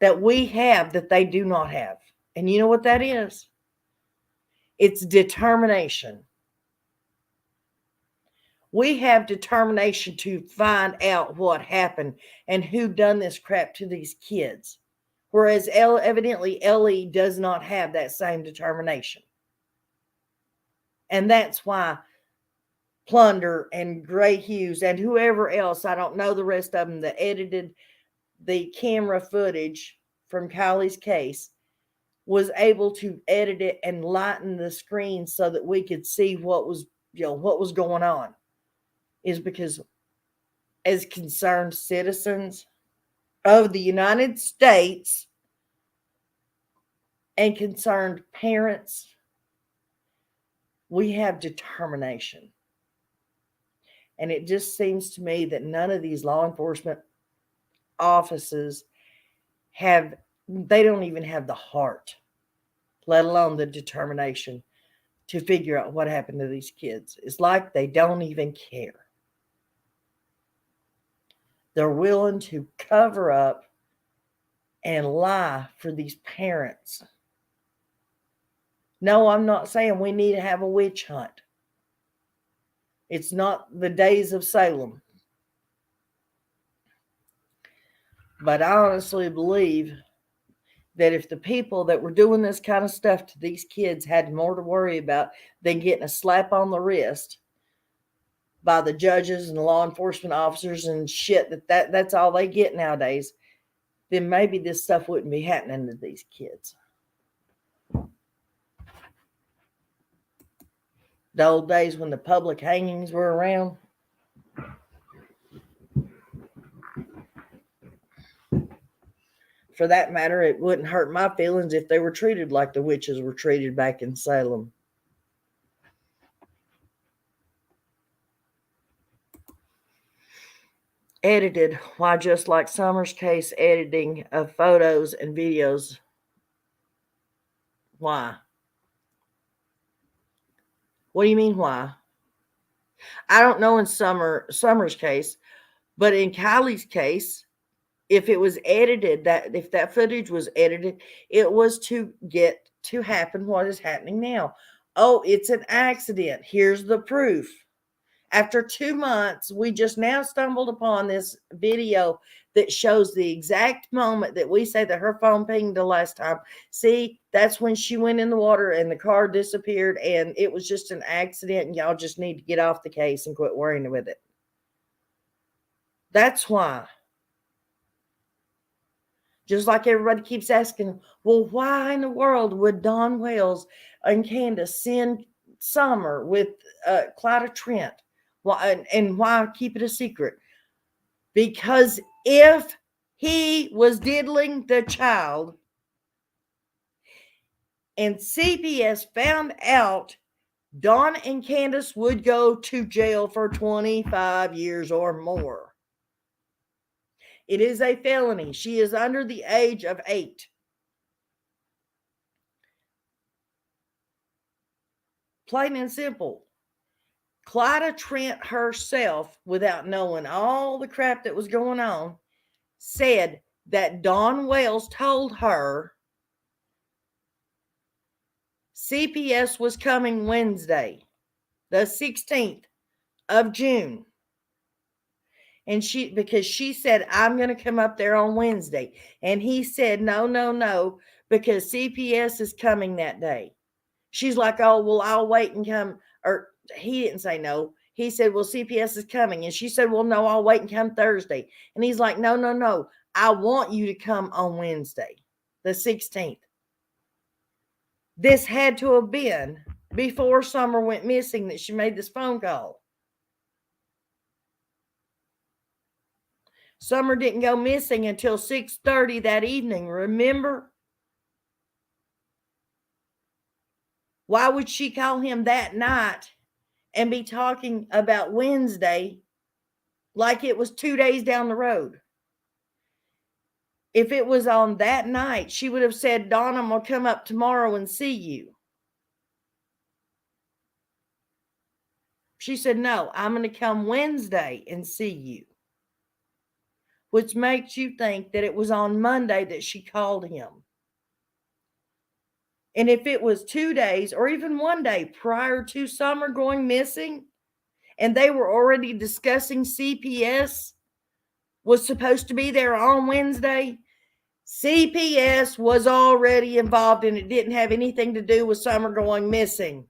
that we have that they do not have. And you know what that is? It's determination. We have determination to find out what happened and who done this crap to these kids. Whereas evidently Ellie does not have that same determination. And that's why Plunder and Gray Hughes and whoever else, I don't know the rest of them, that edited the camera footage from Kiely's case, was able to edit it and lighten the screen so that we could see what was going on, is because as concerned citizens of the United States and concerned parents, we have determination. And it just seems to me that none of these law enforcement offices they don't even have the heart, let alone the determination to figure out what happened to these kids. It's like they don't even care. They're willing to cover up and lie for these parents. No, I'm not saying we need to have a witch hunt. It's not the days of Salem. But I honestly believe that if the people that were doing this kind of stuff to these kids had more to worry about than getting a slap on the wrist by the judges and the law enforcement officers and shit, that's all they get nowadays, then maybe this stuff wouldn't be happening to these kids. The old days when the public hangings were around. For that matter, it wouldn't hurt my feelings if they were treated like the witches were treated back in Salem. Edited. Why, just like Summer's case, editing of photos and videos. Why? What do you mean, why? I don't know in Summer's case, but in Kiely's case, if it was edited, if that footage was edited, it was to get to happen what is happening now. Oh, it's an accident. Here's the proof. After 2 months, we just now stumbled upon this video that shows the exact moment that we say that her phone pinged the last time. See, that's when she went in the water and the car disappeared, and it was just an accident, and y'all just need to get off the case and quit worrying with it. That's why. Just like everybody keeps asking, well, why in the world would Don Wells and Candace send Summer with Clyda Trent? Why, and why keep it a secret? Because if he was diddling the child and CPS found out, Don and Candace would go to jail for 25 years or more. It is a felony. She is under the age of 8. Plain and simple. Clyda Trent herself, without knowing all the crap that was going on, said that Don Wells told her CPS was coming Wednesday, the 16th of June. And because she said, I'm going to come up there on Wednesday. And he said, no, because CPS is coming that day. She's like, oh, well, I'll wait and come. Or he didn't say no. He said, well, CPS is coming. And she said, well, no, I'll wait and come Thursday. And he's like, no. I want you to come on Wednesday, the 16th. This had to have been before Summer went missing that she made this phone call. Summer didn't go missing until 6:30 that evening, remember? Why would she call him that night and be talking about Wednesday like it was 2 days down the road? If it was on that night, she would have said, Dawn, I'm going to come up tomorrow and see you. She said, no, I'm going to come Wednesday and see you. Which makes you think that it was on Monday that she called him. And if it was 2 days or even 1 day prior to Summer going missing, and they were already discussing CPS was supposed to be there on Wednesday, CPS was already involved and it didn't have anything to do with Summer going missing.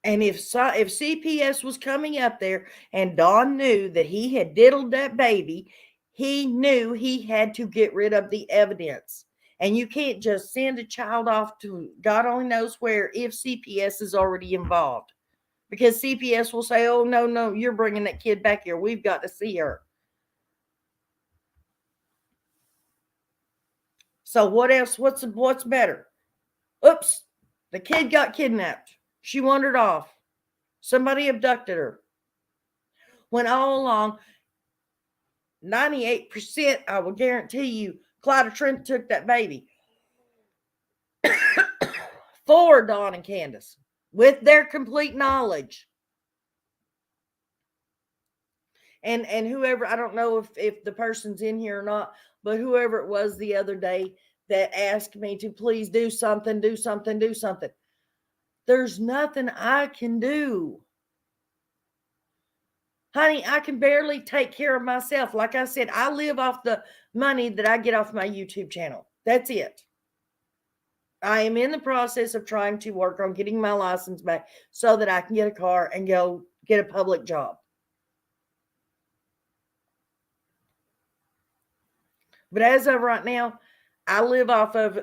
And if CPS was coming up there and Don knew that he had diddled that baby, he knew he had to get rid of the evidence. And you can't just send a child off to God only knows where if CPS is already involved. Because CPS will say, oh, no, you're bringing that kid back here. We've got to see her. So what else? What's better? Oops, the kid got kidnapped. She wandered off. Somebody abducted her. When all along, 98%, I will guarantee you, Clyde Trent took that baby. For Dawn and Candace, with their complete knowledge. And whoever, I don't know if the person's in here or not, but whoever it was the other day that asked me to please do something. There's nothing I can do. Honey, I can barely take care of myself. Like I said, I live off the money that I get off my YouTube channel. That's it. I am in the process of trying to work on getting my license back so that I can get a car and go get a public job. But as of right now, I live off of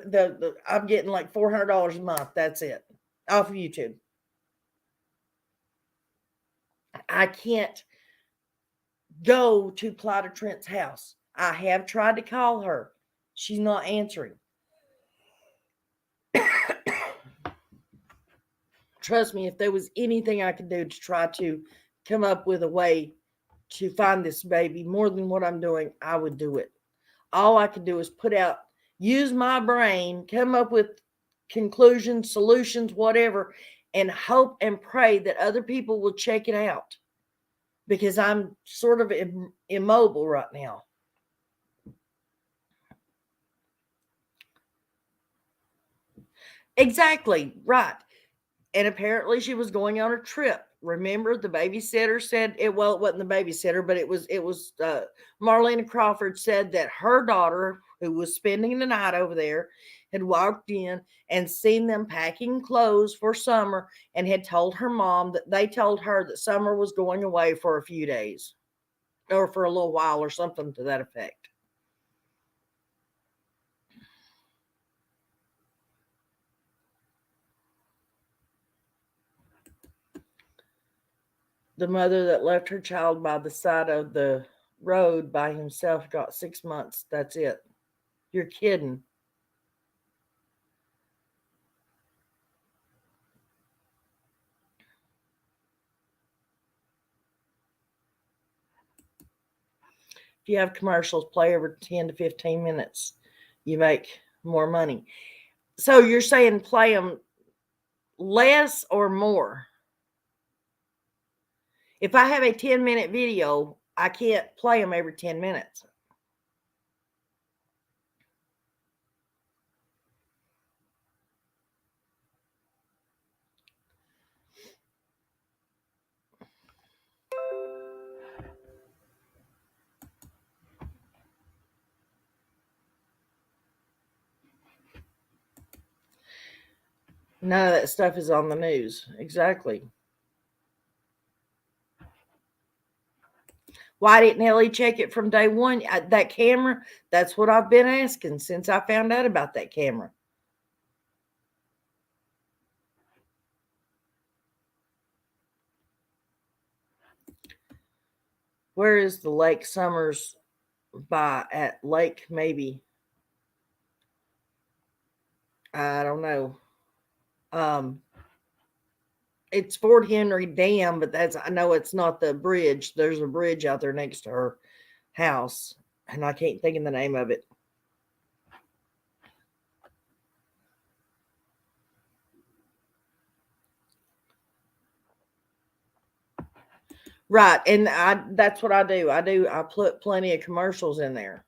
I'm getting like $400 a month. That's it. Off of YouTube. I can't go to Clyda Trent's house. I have tried to call her. She's not answering. Trust me, if there was anything I could do to try to come up with a way to find this baby more than what I'm doing, I would do it. All I could do is use my brain, come up with conclusions, solutions, whatever, and hope and pray that other people will check it out. Because I'm sort of immobile right now. Exactly, right. And apparently she was going on a trip. Remember, the babysitter said it. Well, it wasn't the babysitter, but it was Marlena Crawford said that her daughter, who was spending the night over there, had walked in and seen them packing clothes for Summer and had told her mom that they told her that Summer was going away for a few days or for a little while or something to that effect. The mother that left her child by the side of the road by himself got 6 months. That's it. You're kidding. If you have commercials play over 10 to 15 minutes, you make more money. So you're saying play them less or more? If I have a 10-minute video, I can't play them every 10 minutes. None of that stuff is on the news. Exactly. Why didn't Ellie check it from day one? That camera, that's what I've been asking since I found out about that camera. Where is the Lake Summers by at Lake maybe? I don't know. It's Fort Henry Dam, but I know it's not the bridge. There's a bridge out there next to her house, and I can't think of the name of it. Right, and that's what I do. I put plenty of commercials in there.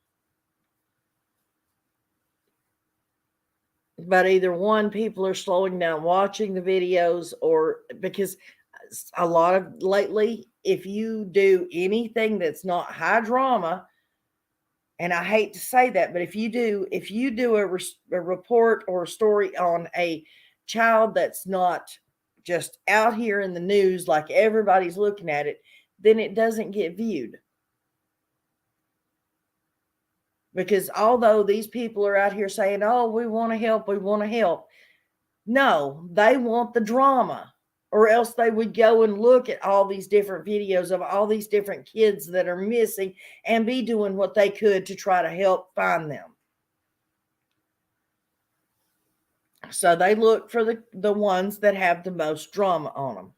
But either one, people are slowing down watching the videos, or because a lot of lately if you do anything that's not high drama, and I hate to say that, but if you do a report or a story on a child that's not just out here in the news like everybody's looking at it, then it doesn't get viewed. Because although these people are out here saying, oh, we want to help, no, they want the drama, or else they would go and look at all these different videos of all these different kids that are missing and be doing what they could to try to help find them. So they look for the ones that have the most drama on them.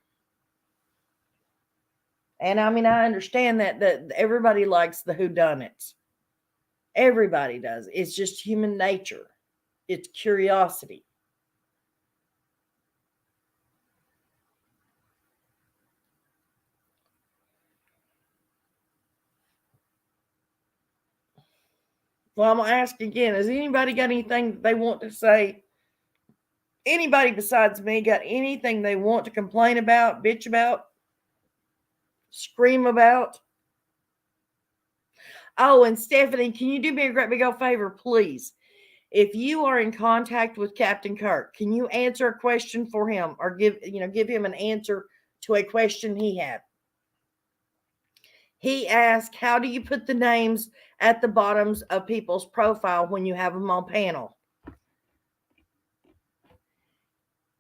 And I mean, I understand that everybody likes the whodunits. Everybody does. It's just human nature. It's curiosity. Well, I'm going to ask again. Has anybody got anything they want to say? Anybody besides me got anything they want to complain about, bitch about, scream about? Oh, and Stephanie, can you do me a great big old favor, please? If you are in contact with Captain Kirk, can you answer a question for him, or give him an answer to a question he had? He asked, how do you put the names at the bottoms of people's profile when you have them on panel?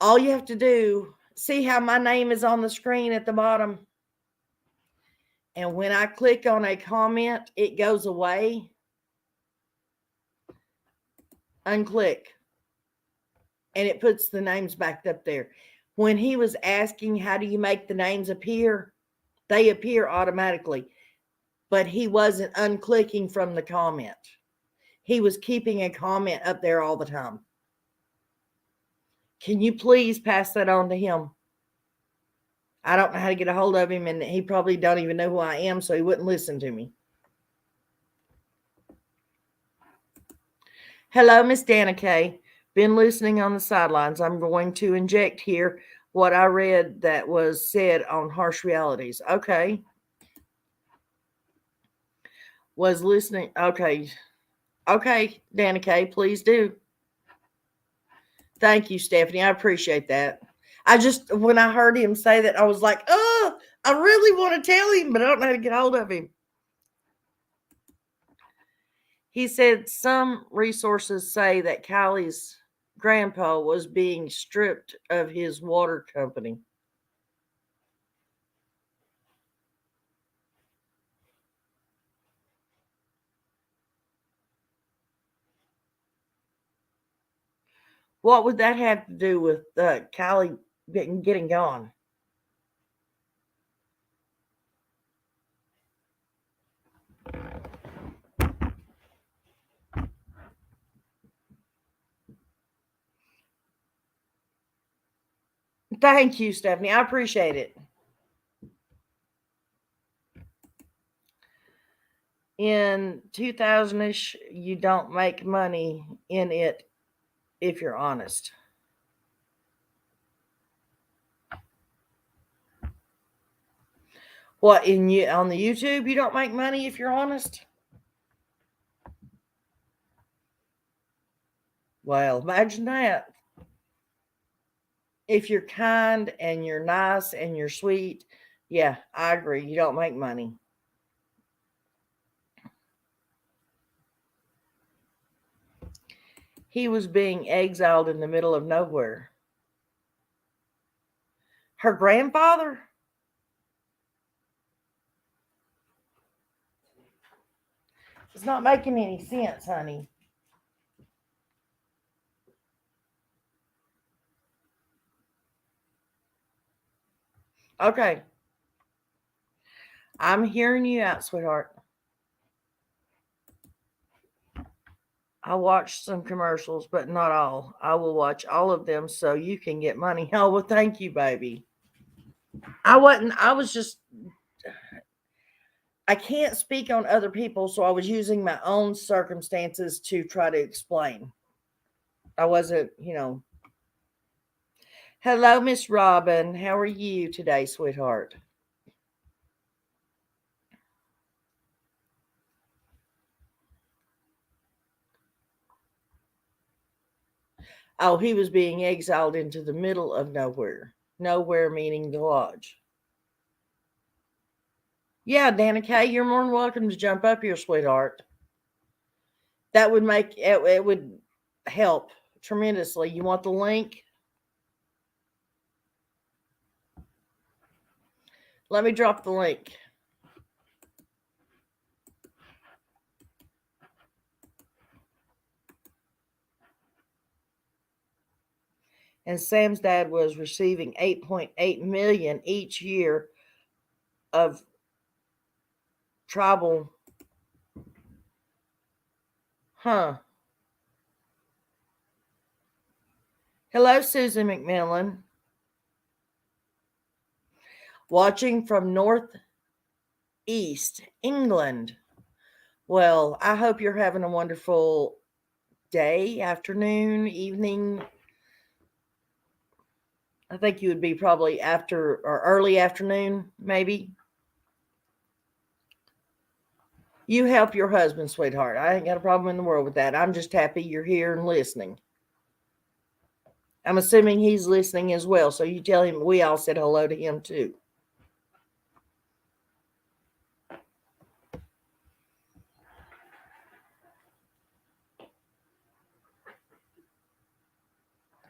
All you have to do, see how my name is on the screen at the bottom? And when I click on a comment, it goes away. Unclick. And it puts the names back up there. When he was asking, how do you make the names appear? They appear automatically. But he wasn't unclicking from the comment. He was keeping a comment up there all the time. Can you please pass that on to him? I don't know how to get a hold of him, and he probably don't even know who I am, so he wouldn't listen to me. Hello, Miss Dana Kay. Been listening on the sidelines. I'm going to inject here what I read that was said on Harsh Realities. Okay. Was listening. Okay. Okay, Dana Kay, please do. Thank you, Stephanie. I appreciate that. When I heard him say that, I was like, oh, I really want to tell him, but I don't know how to get hold of him. He said some resources say that Kiely's grandpa was being stripped of his water company. What would that have to do with Kiely getting gone? Thank you, Stephanie. I appreciate it. In 2000-ish, you don't make money in it if you're honest. What, on the YouTube, you don't make money if you're honest? Well, imagine that. If you're kind and you're nice and you're sweet, yeah, I agree. You don't make money. He was being exiled in the middle of nowhere. Her grandfather? It's not making any sense, honey. Okay. I'm hearing you out, sweetheart. I watched some commercials, but not all. I will watch all of them so you can get money. Oh, well, thank you, baby. I can't speak on other people, so I was using my own circumstances to try to explain. I wasn't, Hello, Miss Robin. How are you today, sweetheart? Oh, he was being exiled into the middle of nowhere. Nowhere meaning the lodge. Yeah, Danica, you're more than welcome to jump up here, sweetheart. That would make it would help tremendously. You want the link? Let me drop the link. And Sam's dad was receiving 8.8 million each year of tribal. Huh. Hello, Susan McMillan. Watching from Northeast England. Well, I hope you're having a wonderful day, afternoon, evening. I think you would be probably after or early afternoon, maybe. You help your husband, sweetheart. I ain't got a problem in the world with that. I'm just happy you're here and listening. I'm assuming he's listening as well. So you tell him we all said hello to him too.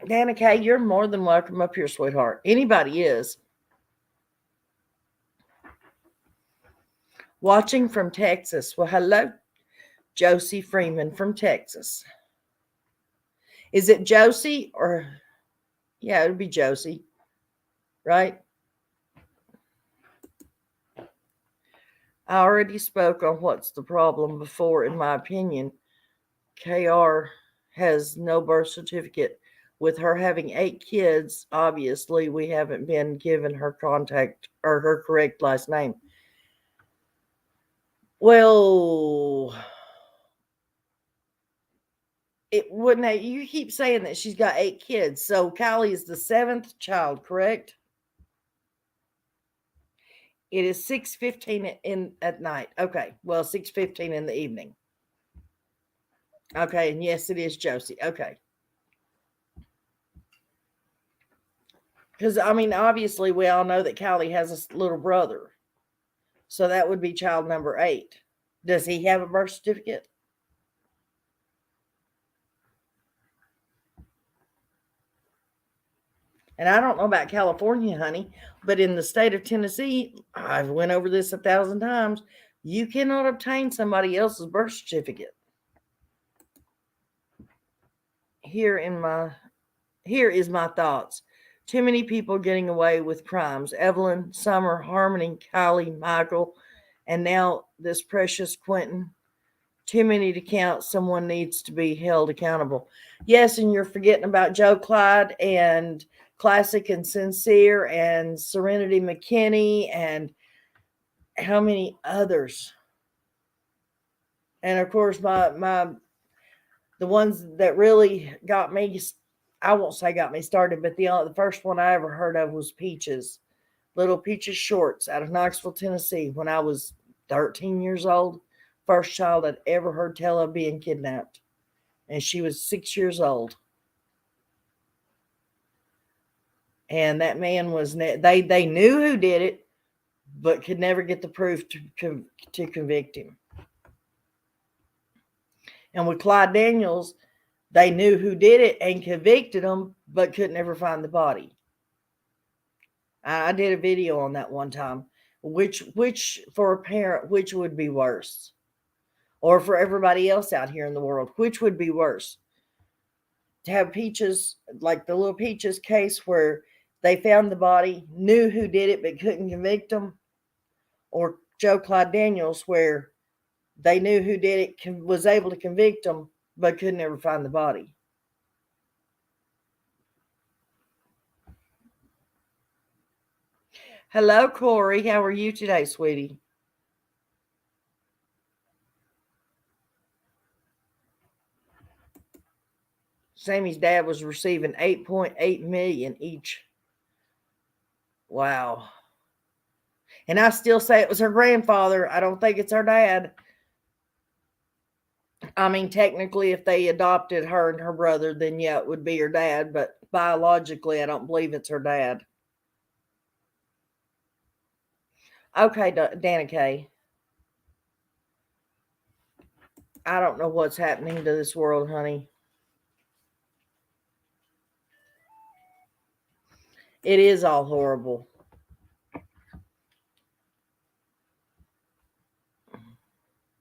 Danica, you're more than welcome up here, sweetheart. Anybody is. Watching from Texas. Well, hello, Josie Freeman from Texas. Is it Josie or, yeah, it would be Josie, right? I already spoke on what's the problem before, in my opinion. KR has no birth certificate. With her having 8 kids, obviously we haven't been given her contact or her correct last name. Well, it wouldn't have, you keep saying that she's got 8 kids. So Kiely is the 7th child, correct? It is 6:15 at night. Okay. Well, 6:15 in the evening. Okay, and yes, it is Josie. Okay. Because, I mean, obviously, we all know that Kiely has a little brother. So that would be child number 8. Does he have a birth certificate? And I don't know about California, honey, but in the state of Tennessee, I've went over this 1,000 times. You cannot obtain somebody else's birth certificate. Here is my thoughts. Too many people getting away with crimes. Evelyn, Summer, Harmony, Kiely, Michael, and now this precious Quentin. Too many to count. Someone needs to be held accountable. Yes, and you're forgetting about Joe Clyde and Classic and Sincere and Serenity McKinney and how many others. And of course, the ones that really got me, I won't say got me started, but the first one I ever heard of was Peaches, Little Peaches Shorts out of Knoxville, Tennessee, when I was 13 years old. First child I'd ever heard tell of being kidnapped. And she was 6 years old. And that man was, they knew who did it, but could never get the proof to convict him. And with Clyde Daniels, they knew who did it and convicted him, but could never find the body. I did a video on that one time. Which for a parent, which would be worse? Or for everybody else out here in the world, which would be worse? To have Peaches, like the little Peaches case where they found the body, knew who did it, but couldn't convict them, or Joe Clyde Daniels, where they knew who did it, was able to convict them, but could never find the body. Hello, Corey. How are you today, sweetie? Sammy's dad was receiving 8.8 million each. Wow. And I still say it was her grandfather. I don't think it's her dad. I mean, technically, if they adopted her and her brother, then yeah, it would be her dad. But biologically, I don't believe it's her dad. Okay, Dana Kay. I don't know what's happening to this world, honey. It is all horrible.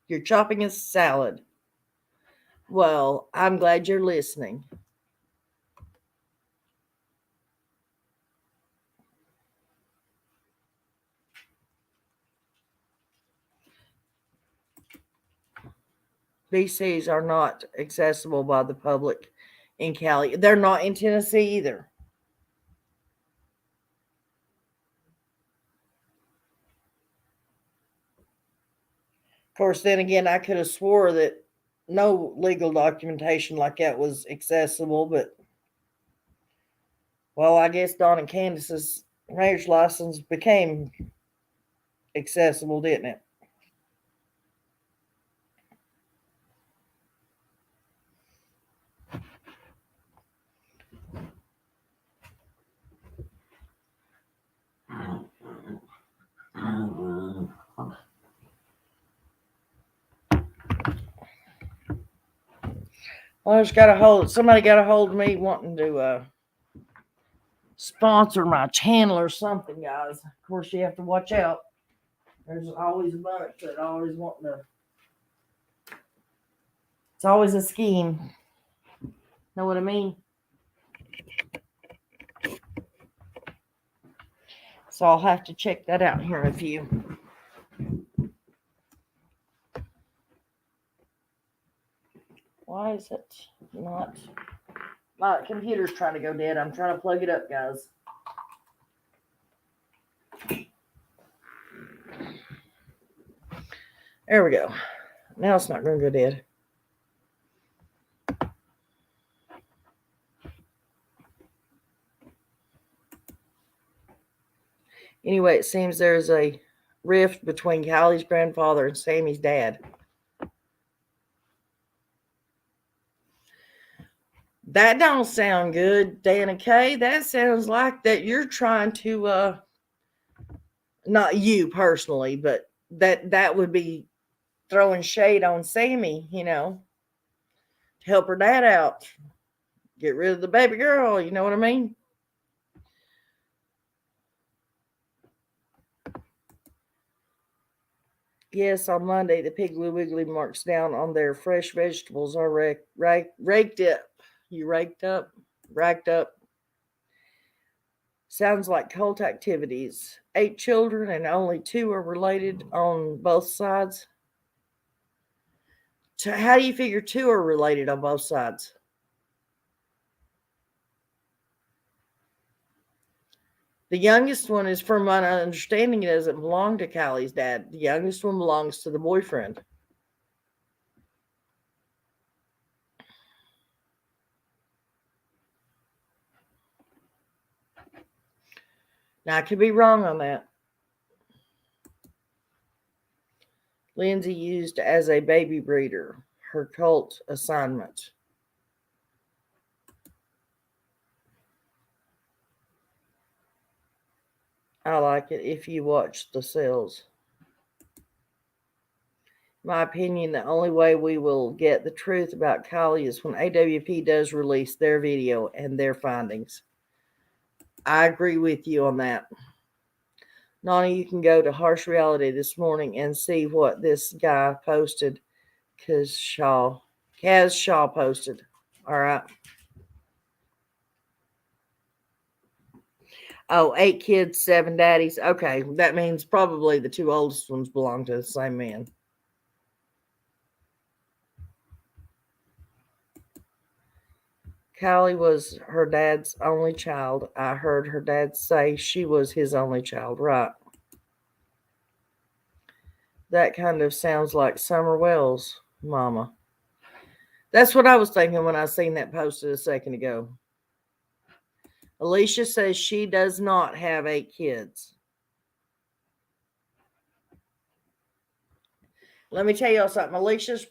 You're chopping a salad. Well, I'm glad you're listening. BCs are not accessible by the public in Cali. They're not in Tennessee either. Of course, then again, I could have swore that no legal documentation like that was accessible, but well, I guess Don and Candace's marriage license became accessible, didn't it? Well, somebody got a hold of me wanting to sponsor my channel or something, guys. Of course, you have to watch out. There's always a bunch that always want to. It's always a scheme. Know what I mean? So I'll have to check that out here in a few. Why is it not? My computer's trying to go dead. I'm trying to plug it up, guys. There we go. Now it's not going to go dead. Anyway, it seems there's a rift between Kylie's grandfather and Sammy's dad. That don't sound good, Dana Kay. That sounds like that you're trying to not you personally, but that would be throwing shade on Sammy, to help her dad out. Get rid of the baby girl, you know what I mean? Yes, on Monday, the Piggly Wiggly marks down on their fresh vegetables are raked up. You raked up? Racked up. Sounds like cult activities. 8 children and only 2 are related on both sides. So how do you figure 2 are related on both sides? The youngest one is, from my understanding, it doesn't belong to Kylie's dad. The youngest one belongs to the boyfriend. Now, I could be wrong on that. Lindsay used as a baby breeder, her cult assignment. I like it if you watch the sales. My opinion, the only way we will get the truth about Kiely is when AWP does release their video and their findings. I agree with you on that. Nani, you can go to Harsh Reality this morning and see what this guy posted. Kaz Shaw posted. All right. Oh, 8 kids, 7 daddies. Okay, that means probably the 2 oldest ones belong to the same man. Kiely was her dad's only child. I heard her dad say she was his only child. Right. That kind of sounds like Summerwells, Mama. That's what I was thinking when I seen that posted a second ago. Alicia says she does not have 8 kids. Let me tell y'all something. Alicia's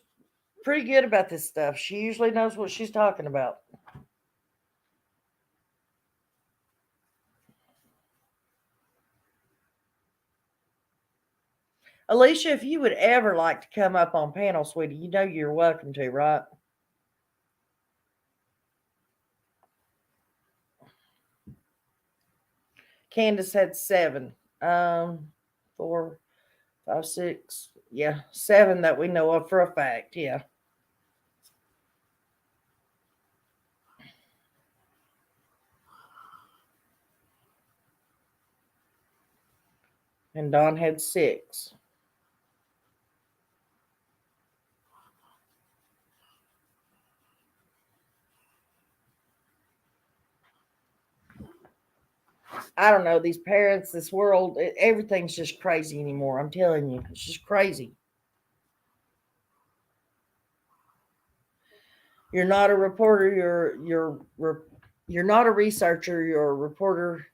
pretty good about this stuff. She usually knows what she's talking about. Alicia, if you would ever like to come up on panel, sweetie, you know you're welcome to, right? Candace had 7. 4, 5, 6. Yeah, 7 that we know of for a fact. Yeah. And Don had 6. I don't know. These parents, this world, everything's just crazy anymore. I'm telling you, it's just crazy. You're not a reporter. You're not a researcher. You're a reporter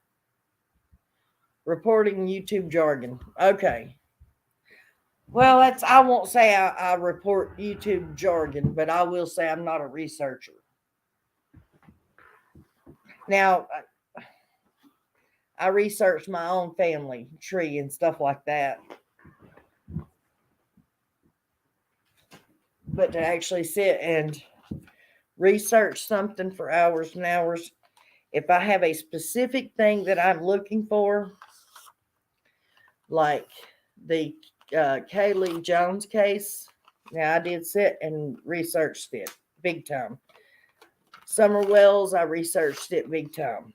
reporting YouTube jargon. Okay. Well, I won't say I report YouTube jargon, but I will say I'm not a researcher. Now, I research my own family tree and stuff like that. But to actually sit and research something for hours and hours, if I have a specific thing that I'm looking for, like the Kiely Jones case, now I did sit and researched it big time. Summerwells, I researched it big time.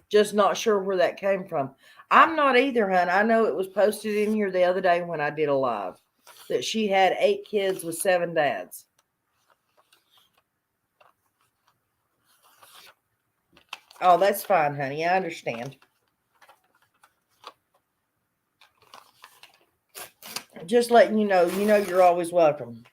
Just not sure where that came from. I'm not either, hon. I know it was posted in here the other day when I did a live that she had 8 kids with 7 dads. Oh, that's fine, honey. I understand. Just letting you know you're always welcome.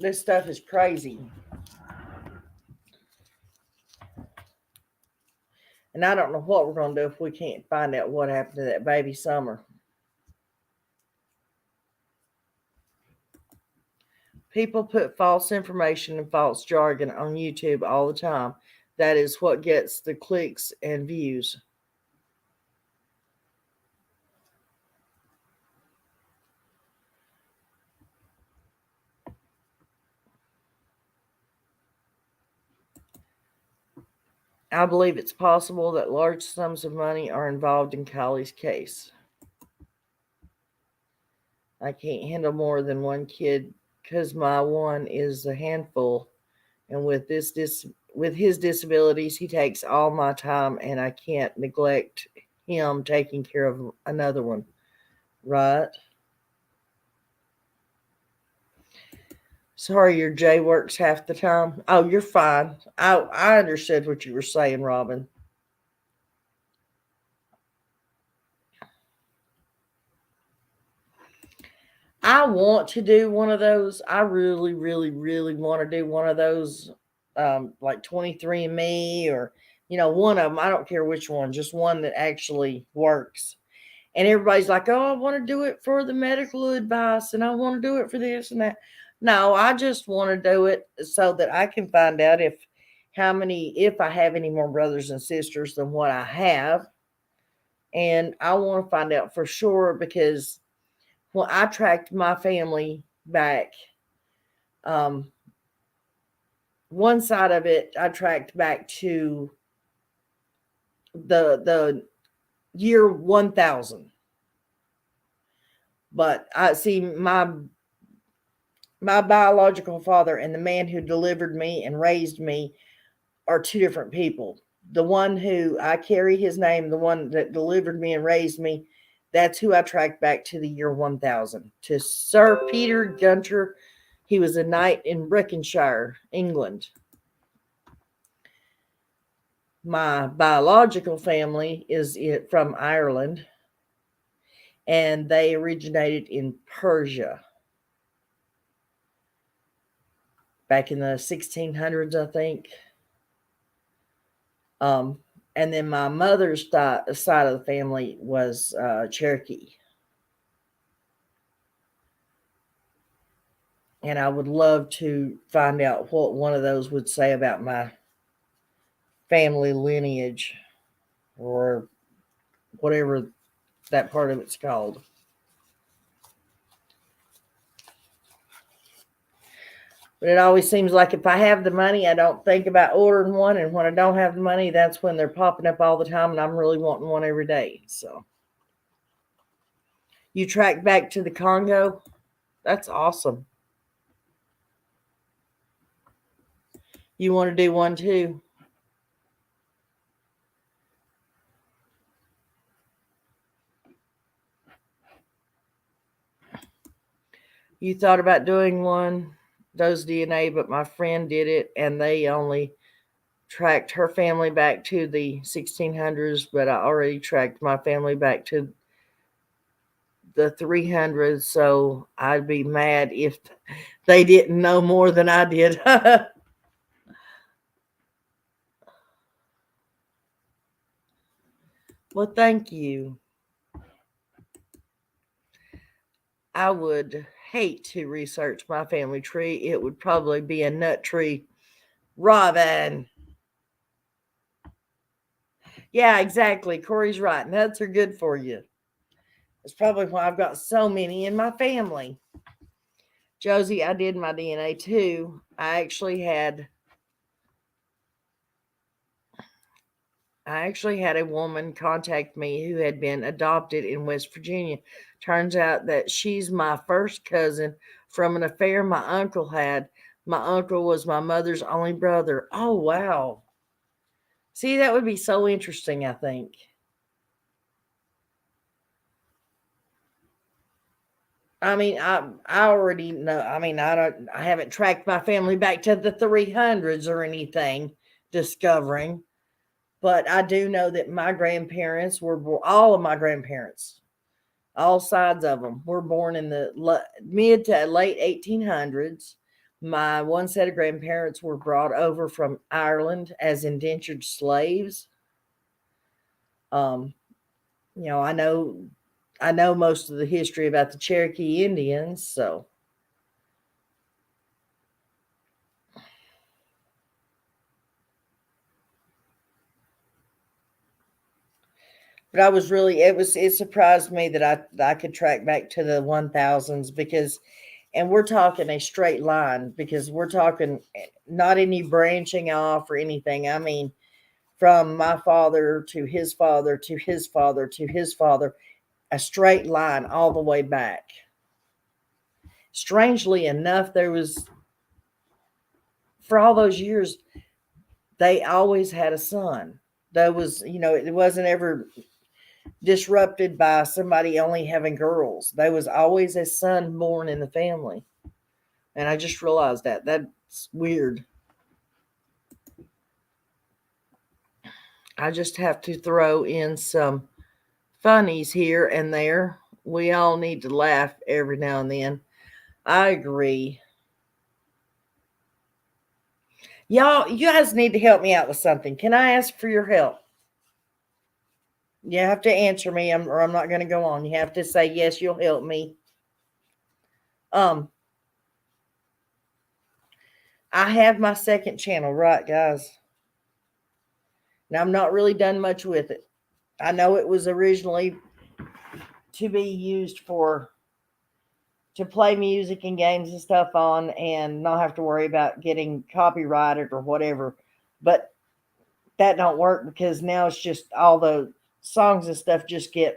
This stuff is crazy. And I don't know what we're going to do if we can't find out what happened to that baby Summer. People put false information and false jargon on YouTube all the time. That is what gets the clicks and views. I believe it's possible that large sums of money are involved in Kiely's case. I can't handle more than one kid because my one is a handful, and with his disabilities, he takes all my time, and I can't neglect him taking care of another one. Right? Sorry, your J works half the time. Oh, you're fine. I understood what you were saying, Robin. I want to do one of those. I really, really, really want to do one of those, like 23andMe or, one of them. I don't care which one, just one that actually works. And everybody's like, oh, I want to do it for the medical advice and I want to do it for this and that. No, I just want to do it so that I can find out if I have any more brothers and sisters than what I have. And I want to find out for sure because when I tracked my family back, one side of it I tracked back to the year 1000. But I see my biological father and the man who delivered me and raised me are 2 different people. The one who I carry his name, the one that delivered me and raised me, that's who I tracked back to the year 1000, to Sir Peter Gunter. He was a knight in Breconshire, England. My biological family is from Ireland. and they originated in Persia back in the 1600s, I think. Um, and then my mother's side of the family was Cherokee. And I would love to find out what one of those would say about my family lineage or whatever that part of it's called. But it always seems like if I have the money, I don't think about ordering one. And when I don't have the money, that's when they're popping up all the time. And I'm really wanting one every day. So you track back to the Congo? That's awesome. You want to do one too? You thought about doing one, those DNA, but my friend did it and they only tracked her family back to the 1600s, but I already tracked my family back to the 300s, so I'd be mad if they didn't know more than I did. Well, thank you. I would hate to research my family tree. It would probably be a nut tree. Robin. Yeah, exactly. Corey's right. Nuts are good for you. That's probably why I've got so many in my family. Josie, I did my DNA too. I actually had a woman contact me who had been adopted in West Virginia. Turns out that she's my first cousin from an affair my uncle had. My uncle was my mother's only brother. Oh, wow. See, that would be so interesting, I think. I mean, I already know. I mean, I haven't tracked my family back to the 300s or anything, discovering, but I do know that my grandparents were all of my grandparents, all sides of them, were born in the mid to late 1800s. My one set of grandparents were brought over from Ireland as indentured slaves. Um, I know most of the history about the Cherokee Indians, so. But I was really it surprised me that I could track back to the 1000s, because and we're talking a straight line, because we're talking not any branching off or anything. I mean, from my father to his father to his father to his father, a straight line all the way back. Strangely enough, there was, for all those years, they always had a son. That was, it wasn't ever disrupted by somebody only having girls. There was always a son born in the family. And I just realized that. That's weird. I just have to throw in some funnies here and there. We all need to laugh every now and then. I agree. Y'all, you guys need to help me out with something. Can I ask for your help? You have to answer me, or I'm not going to go on. You have to say, yes, you'll help me. Um, I have my second channel, right, guys? Now, I'm not really done much with it. I know it was originally to be used to play music and games and stuff on and not have to worry about getting copyrighted or whatever. But that don't work, because now it's just all the songs and stuff just get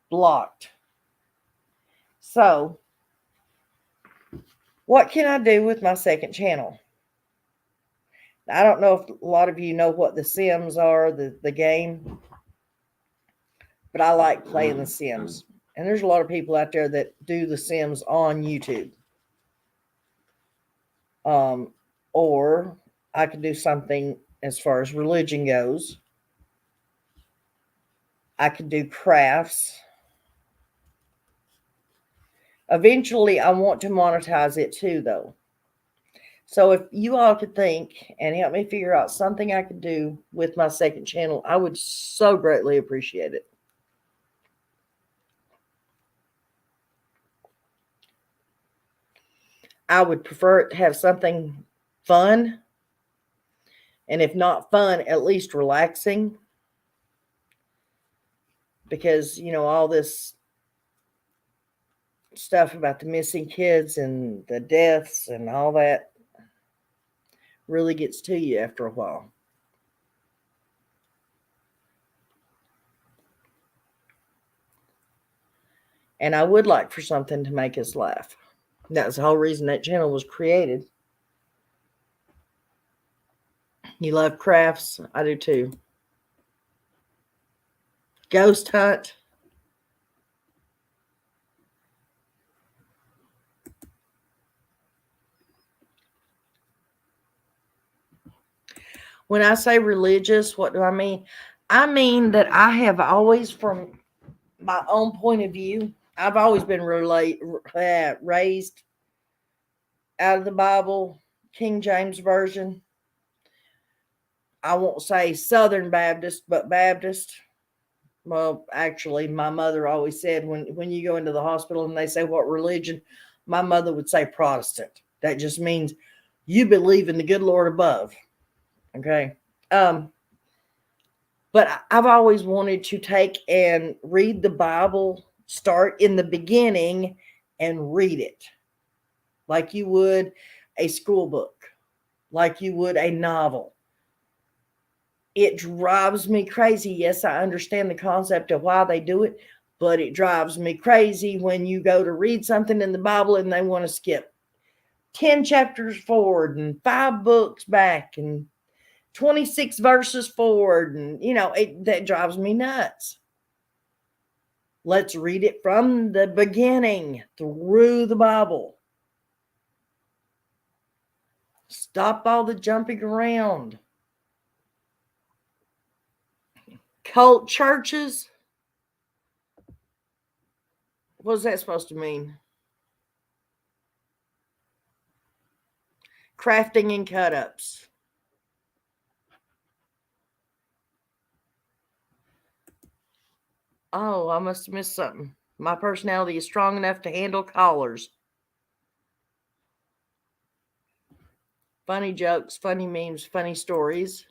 blocked. So, what can I do with my second channel? I don't know if a lot of you know what The Sims are, the game, but I like playing The Sims. And there's a lot of people out there that do The Sims on YouTube. Or I could do something as far as religion goes. I could do crafts. Eventually, I want to monetize it too, though. So if you all could think and help me figure out something I could do with my second channel, I would so greatly appreciate it. I would prefer it to have something fun. And if not fun, at least relaxing. Because, all this stuff about the missing kids and the deaths and all that really gets to you after a while. And I would like for something to make us laugh. That's the whole reason that channel was created. You love crafts? I do too. Ghost hunt. When I say religious, what do I mean? I mean that I have always, from my own point of view, I've always been raised out of the Bible, King James Version. I won't say Southern Baptist, but Baptist. Well, actually, my mother always said when you go into the hospital and they say, what religion? My mother would say Protestant. That just means you believe in the good Lord above. Okay. But I've always wanted to take and read the Bible, start in the beginning and read it like you would a school book, like you would a novel. It drives me crazy. Yes, I understand the concept of why they do it, but it drives me crazy when you go to read something in the Bible and they want to skip 10 chapters forward and 5 books back and 26 verses forward. And, that drives me nuts. Let's read it from the beginning through the Bible. Stop all the jumping around. Cult churches. What's that supposed to mean? Crafting and cut-ups. Oh, I must have missed something. My personality is strong enough to handle callers. Funny jokes, funny memes, funny stories.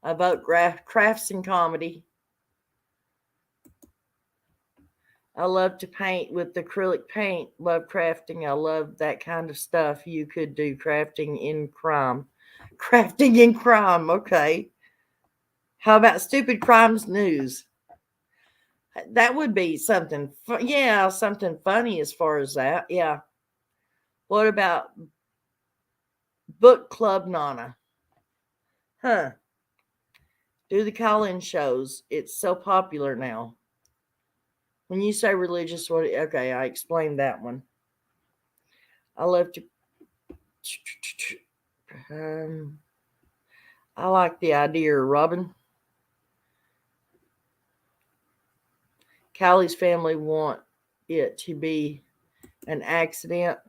I vote crafts and comedy. I love to paint with acrylic paint. Love crafting. I love that kind of stuff. You could do crafting in crime. Crafting in crime. Okay. How about stupid crimes news? That would be something. Yeah, something funny as far as that. Yeah. What about book club Nana? Huh. Do the call-in shows. It's so popular now. When you say religious, okay, I explained that one. I love to. I like the idea, Robin. Kiely's family want it to be an accident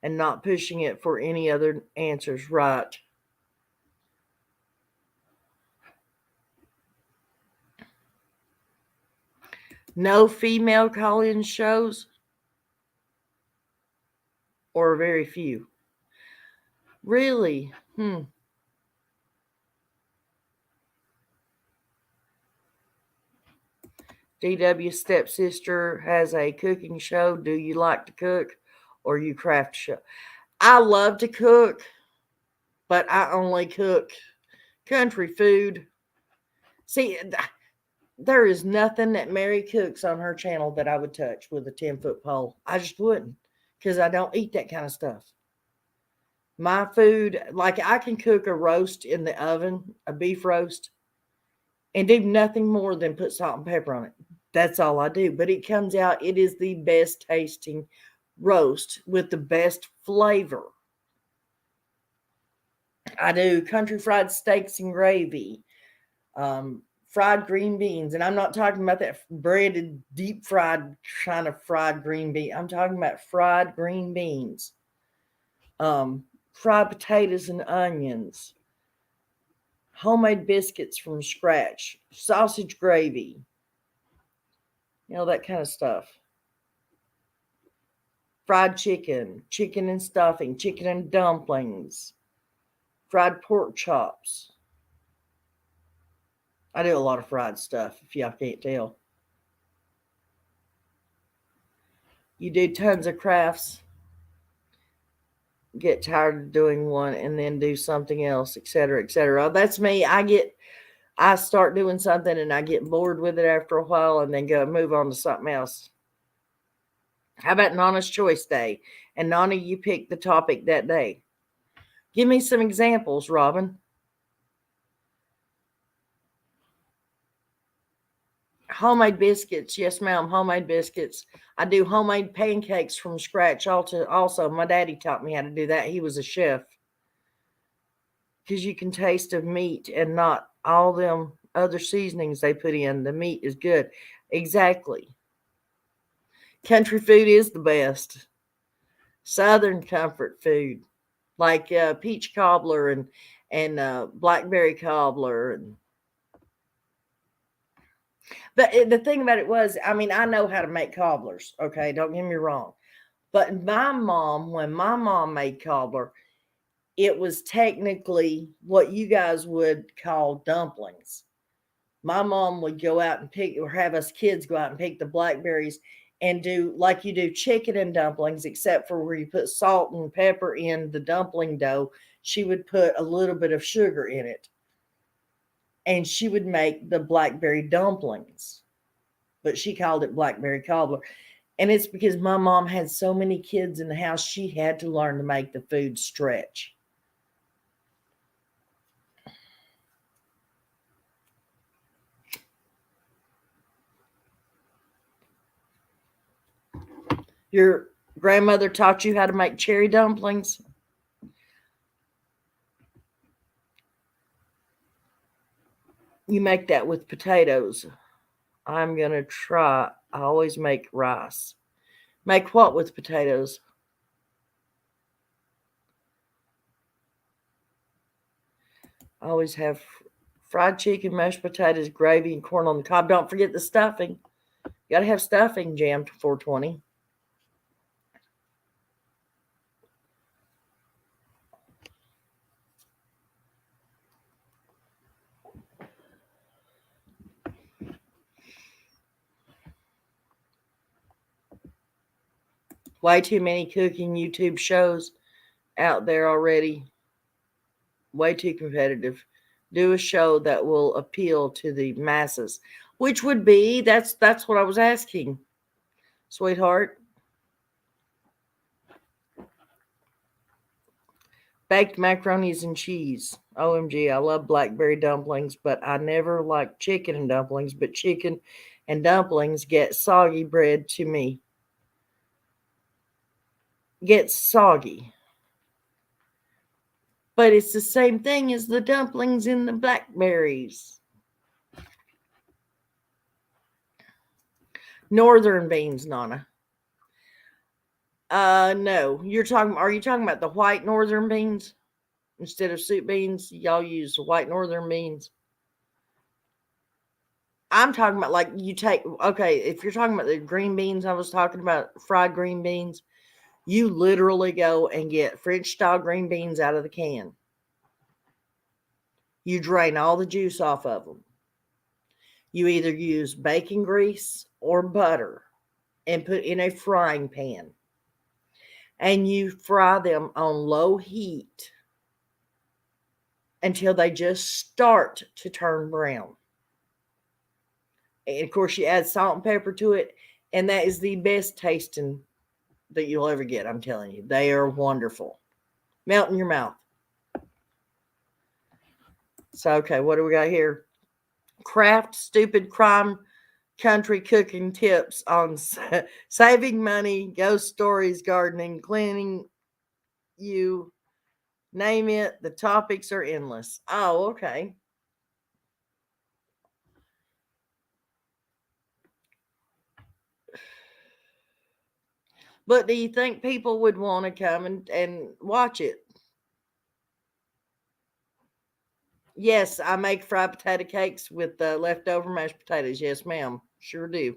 and not pushing it for any other answers, right? No female call-in shows? Or very few? Really? DW stepsister has a cooking show. Do you like to cook or you craft show? I love to cook, but I only cook country food. See, there is nothing that Mary cooks on her channel that I would touch with a 10-foot pole. I just wouldn't, because I don't eat that kind of stuff. My food, like I can cook a roast in the oven, a beef roast, and do nothing more than put salt and pepper on it. That's all I do. But it comes out, it is the best tasting roast with the best flavor. I do country fried steaks and gravy, fried green beans. And I'm not talking about that breaded, deep fried kind of fried green bean. I'm talking about fried green beans, fried potatoes and onions, homemade biscuits from scratch, sausage gravy, that kind of stuff. Fried chicken, chicken and stuffing, chicken and dumplings, fried pork chops. I do a lot of fried stuff, if y'all can't tell. You do tons of crafts, get tired of doing one, and then do something else, etc., etc. That's me. I start doing something and I get bored with it after a while and then go move on to something else. How about Nana's Choice Day? And Nana, you pick the topic that day. Give me some examples, Robin. Homemade biscuits. Yes, ma'am. Homemade biscuits. I do homemade pancakes from scratch. Also, my daddy taught me how to do that. He was a chef. Because you can taste of meat and not all them other seasonings they put in. The meat is good. Exactly. Country food is the best. Southern comfort food, like peach cobbler and blackberry cobbler. But the thing about it was, I mean, I know how to make cobblers. Okay, don't get me wrong. But when my mom made cobbler, it was technically what you guys would call dumplings. My mom would go out and pick, or have us kids go out and pick the blackberries and do like you do chicken and dumplings, except for where you put salt and pepper in the dumpling dough. She would put a little bit of sugar in it, and she would make the blackberry dumplings, but she called it blackberry cobbler. And it's because my mom had so many kids in the house, she had to learn to make the food stretch. Your grandmother taught you how to make cherry dumplings? You make that with potatoes. I'm going to try. I always make rice. Make what with potatoes? I always have fried chicken, mashed potatoes, gravy, and corn on the cob. Don't forget the stuffing. You got to have stuffing jammed to 420. Way too many cooking YouTube shows out there already. Way too competitive. Do a show that will appeal to the masses, which would be that's what I was asking, sweetheart. Baked macaronis and cheese. OMG, I love blackberry dumplings, but I never like chicken and dumplings. But chicken and dumplings get soggy bread to me. Gets soggy. But it's the same thing as the dumplings in the blackberries. Northern beans, Nana. No. Are you talking about the white northern beans? Instead of soup beans, y'all use white northern beans. I'm talking about like if you're talking about the green beans I was talking about, fried green beans, you literally go and get French style green beans out of the can. You drain all the juice off of them. You either use bacon grease or butter and put in a frying pan. And you fry them on low heat until they just start to turn brown. And of course, you add salt and pepper to it, and that is the best tasting that you'll ever get. I'm telling you, they are wonderful. Melt in your mouth. So, okay, what do we got here? Craft stupid crime country cooking tips on saving money, ghost stories, gardening, cleaning, you name it. The topics are endless. Oh, okay. But do you think people would want to come and watch it? Yes, I make fried potato cakes with leftover mashed potatoes. Yes, ma'am. Sure do.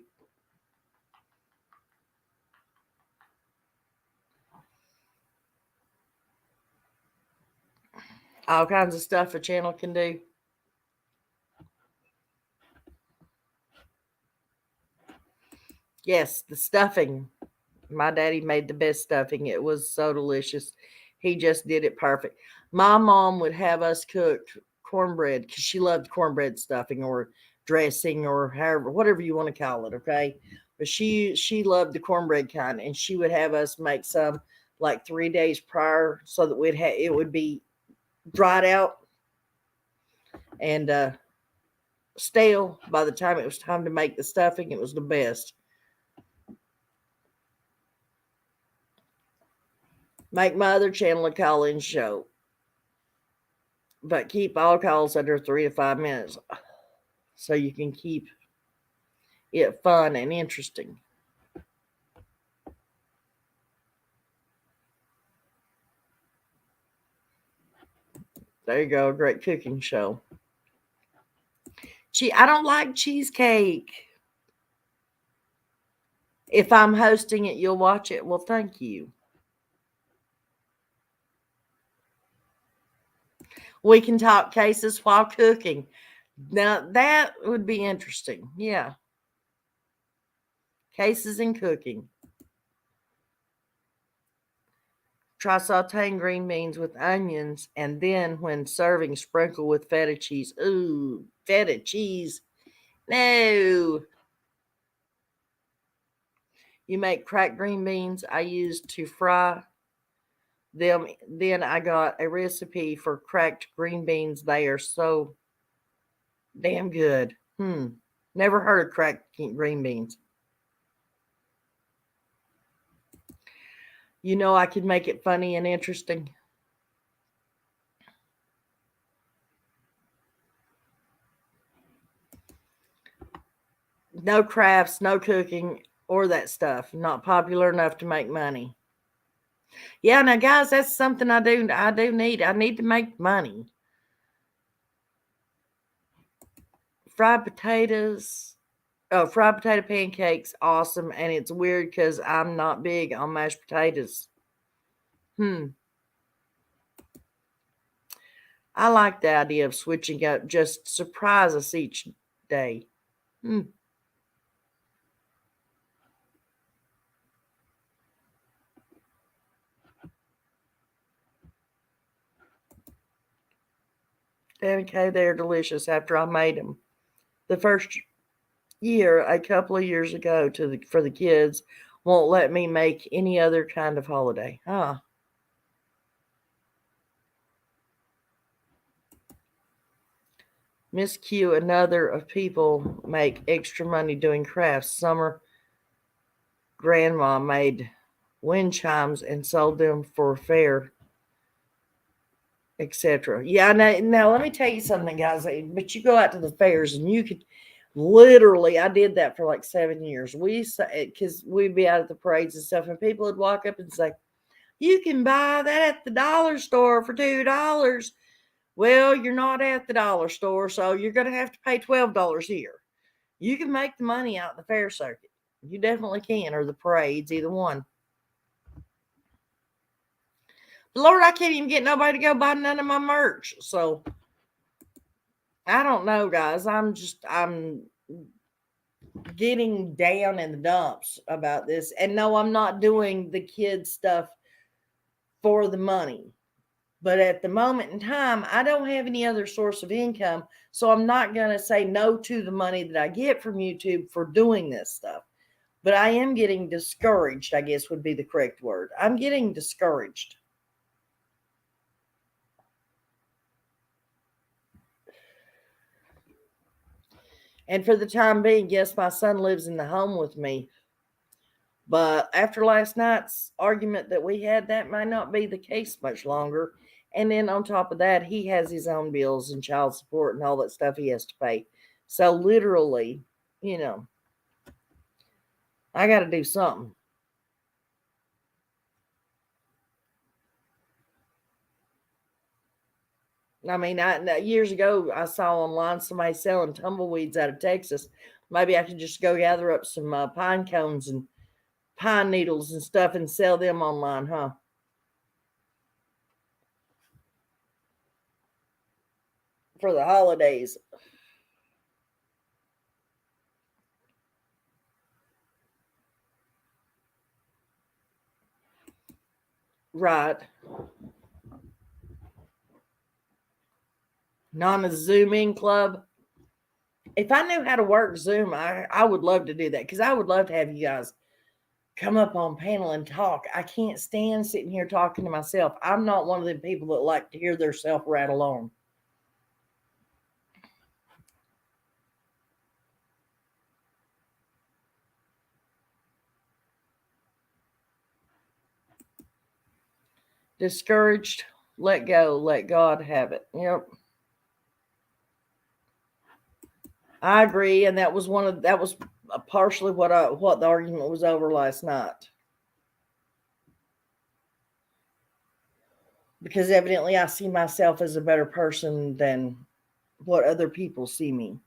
All kinds of stuff a channel can do. Yes, the stuffing. My daddy made the best stuffing. It was so delicious. He just did it perfect. My mom would have us cook cornbread because she loved cornbread stuffing or dressing or however, whatever you want to call it. Okay, but she loved the cornbread kind, and she would have us make some like 3 days prior so that it would be dried out and stale by the time it was time to make the stuffing. It was the best. Make my other channel a call-in show, but keep all calls under 3 to 5 minutes so you can keep it fun and interesting. There you go, a great cooking show. I don't like cheesecake. If I'm hosting it, you'll watch it. Well, thank you. We can talk cases while cooking. Now, that would be interesting. Yeah. Cases and cooking. Try sauteing green beans with onions, and then when serving, sprinkle with feta cheese. Ooh, feta cheese. No. You make cracked green beans. I used to fry them. Then I got a recipe for cracked green beans. They are so damn good. Never heard of cracked green beans. You know, I could make it funny and interesting. No crafts, no cooking, or that stuff. Not popular enough to make money. Yeah, now guys, that's something I do need. I need to make money. Fried potatoes. Oh, fried potato pancakes, awesome. And it's weird because I'm not big on mashed potatoes. I like the idea of switching up. Just surprise us each day. Hmm. Okay, they're delicious after I made them. The first year, a couple of years ago, for the kids, won't let me make any other kind of holiday. Ah, Miss Q, another of people make extra money doing crafts. Summer grandma made wind chimes and sold them for fair, etc. Yeah, now let me tell you something, guys. But you go out to the fairs and you could literally, I did that for like 7 years. We say because we'd be out at the parades and stuff, and people would walk up and say, "You can buy that at the dollar store for $2." Well, you're not at the dollar store, so you're going to have to pay $12 here. You can make the money out in the fair circuit. You definitely can, or the parades, either one. But Lord, I can't even get nobody to go buy none of my merch. So I don't know, guys. I'm getting down in the dumps about this. And no, I'm not doing the kids stuff for the money. But at the moment in time, I don't have any other source of income. So I'm not going to say no to the money that I get from YouTube for doing this stuff. But I am getting discouraged, I guess would be the correct word. I'm getting discouraged. And for the time being, yes, my son lives in the home with me. But after last night's argument that we had, that might not be the case much longer. And then on top of that, he has his own bills and child support and all that stuff he has to pay. So literally, you know, I got to do something. I mean, years ago, I saw online somebody selling tumbleweeds out of Texas. Maybe I could just go gather up some pine cones and pine needles and stuff and sell them online, huh? For the holidays. Right. Nana's Zooming Club. If I knew how to work Zoom, I would love to do that because I would love to have you guys come up on panel and talk. I can't stand sitting here talking to myself. I'm not one of the people that like to hear their self rattle on. Discouraged, let go, let God have it. Yep. I agree, and that was partially what the argument was over last night. Because evidently I see myself as a better person than what other people see me.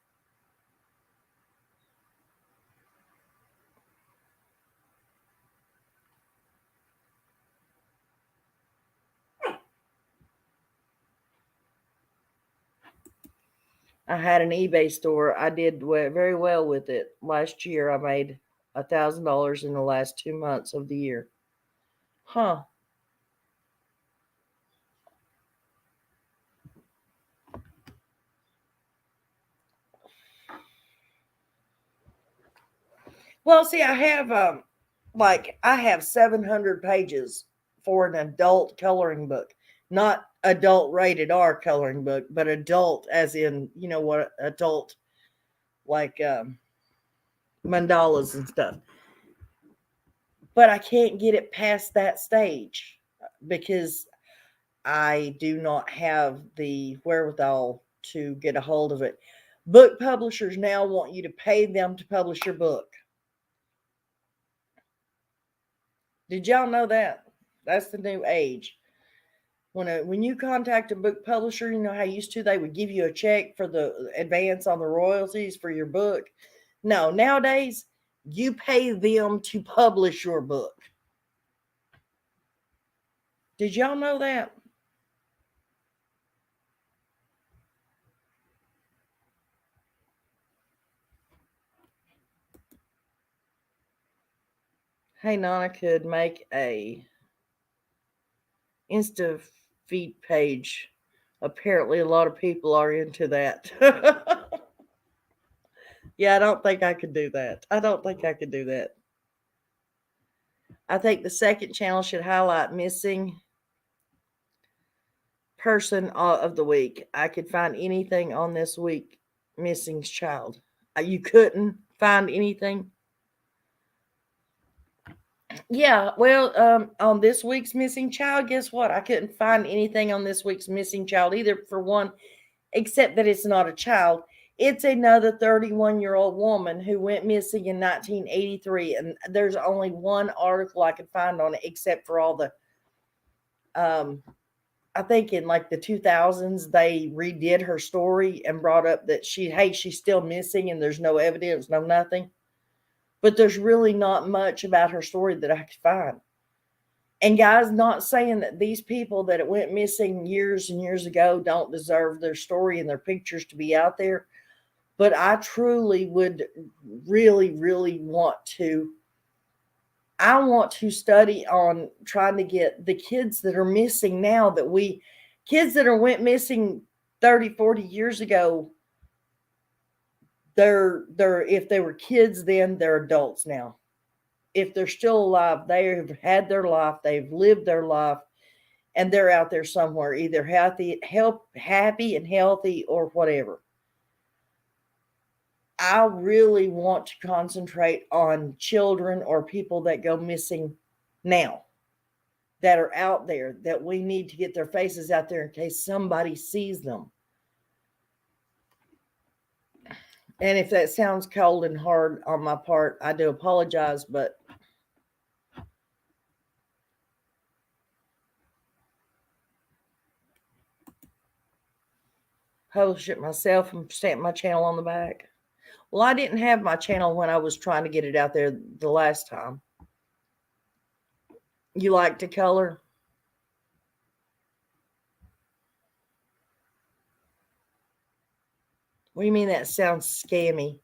I had an eBay store. I did very well with it. Last year, I made $1,000 in the last 2 months of the year. Huh. Well, see, I have 700 pages for an adult coloring book, not adult rated R coloring book, but adult as in, you know what, adult like mandalas and stuff. But I can't get it past that stage because I do not have the wherewithal to get a hold of it. Book publishers now want you to pay them to publish your book. Did y'all know that? That's the new age. When you contact a book publisher, you know how used to they would give you a check for the advance on the royalties for your book. No, nowadays you pay them to publish your book. Did y'all know that? Hey, Nana could make a Insta feed page. Apparently, a lot of people are into that. Yeah, I don't think I could do that. I don't think I could do that. I think the second channel should highlight missing person of the week. I could find anything on this week missing child. You couldn't find anything. Yeah, well, on this week's missing child, guess what? I couldn't find anything on this week's missing child either. For one, except that it's not a child. It's another 31-year-old woman who went missing in 1983, and there's only one article I could find on it, except for all the I think in like the 2000s, they redid her story and brought up that she's still missing and there's no evidence, no nothing. But there's really not much about her story that I could find. And guys, not saying that these people that went missing years and years ago don't deserve their story and their pictures to be out there. But I truly would really, really I want to study on trying to get the kids that are missing now kids that went missing 30, 40 years ago. If they were kids then, they're adults now. If they're still alive, they've had their life, they've lived their life, and they're out there somewhere, either happy and healthy or whatever. I really want to concentrate on children or people that go missing now that are out there that we need to get their faces out there in case somebody sees them. And if that sounds cold and hard on my part, I do apologize, but publish it myself and stamp my channel on the back. Well, I didn't have my channel when I was trying to get it out there the last time. You like to color? What do you mean that sounds scammy?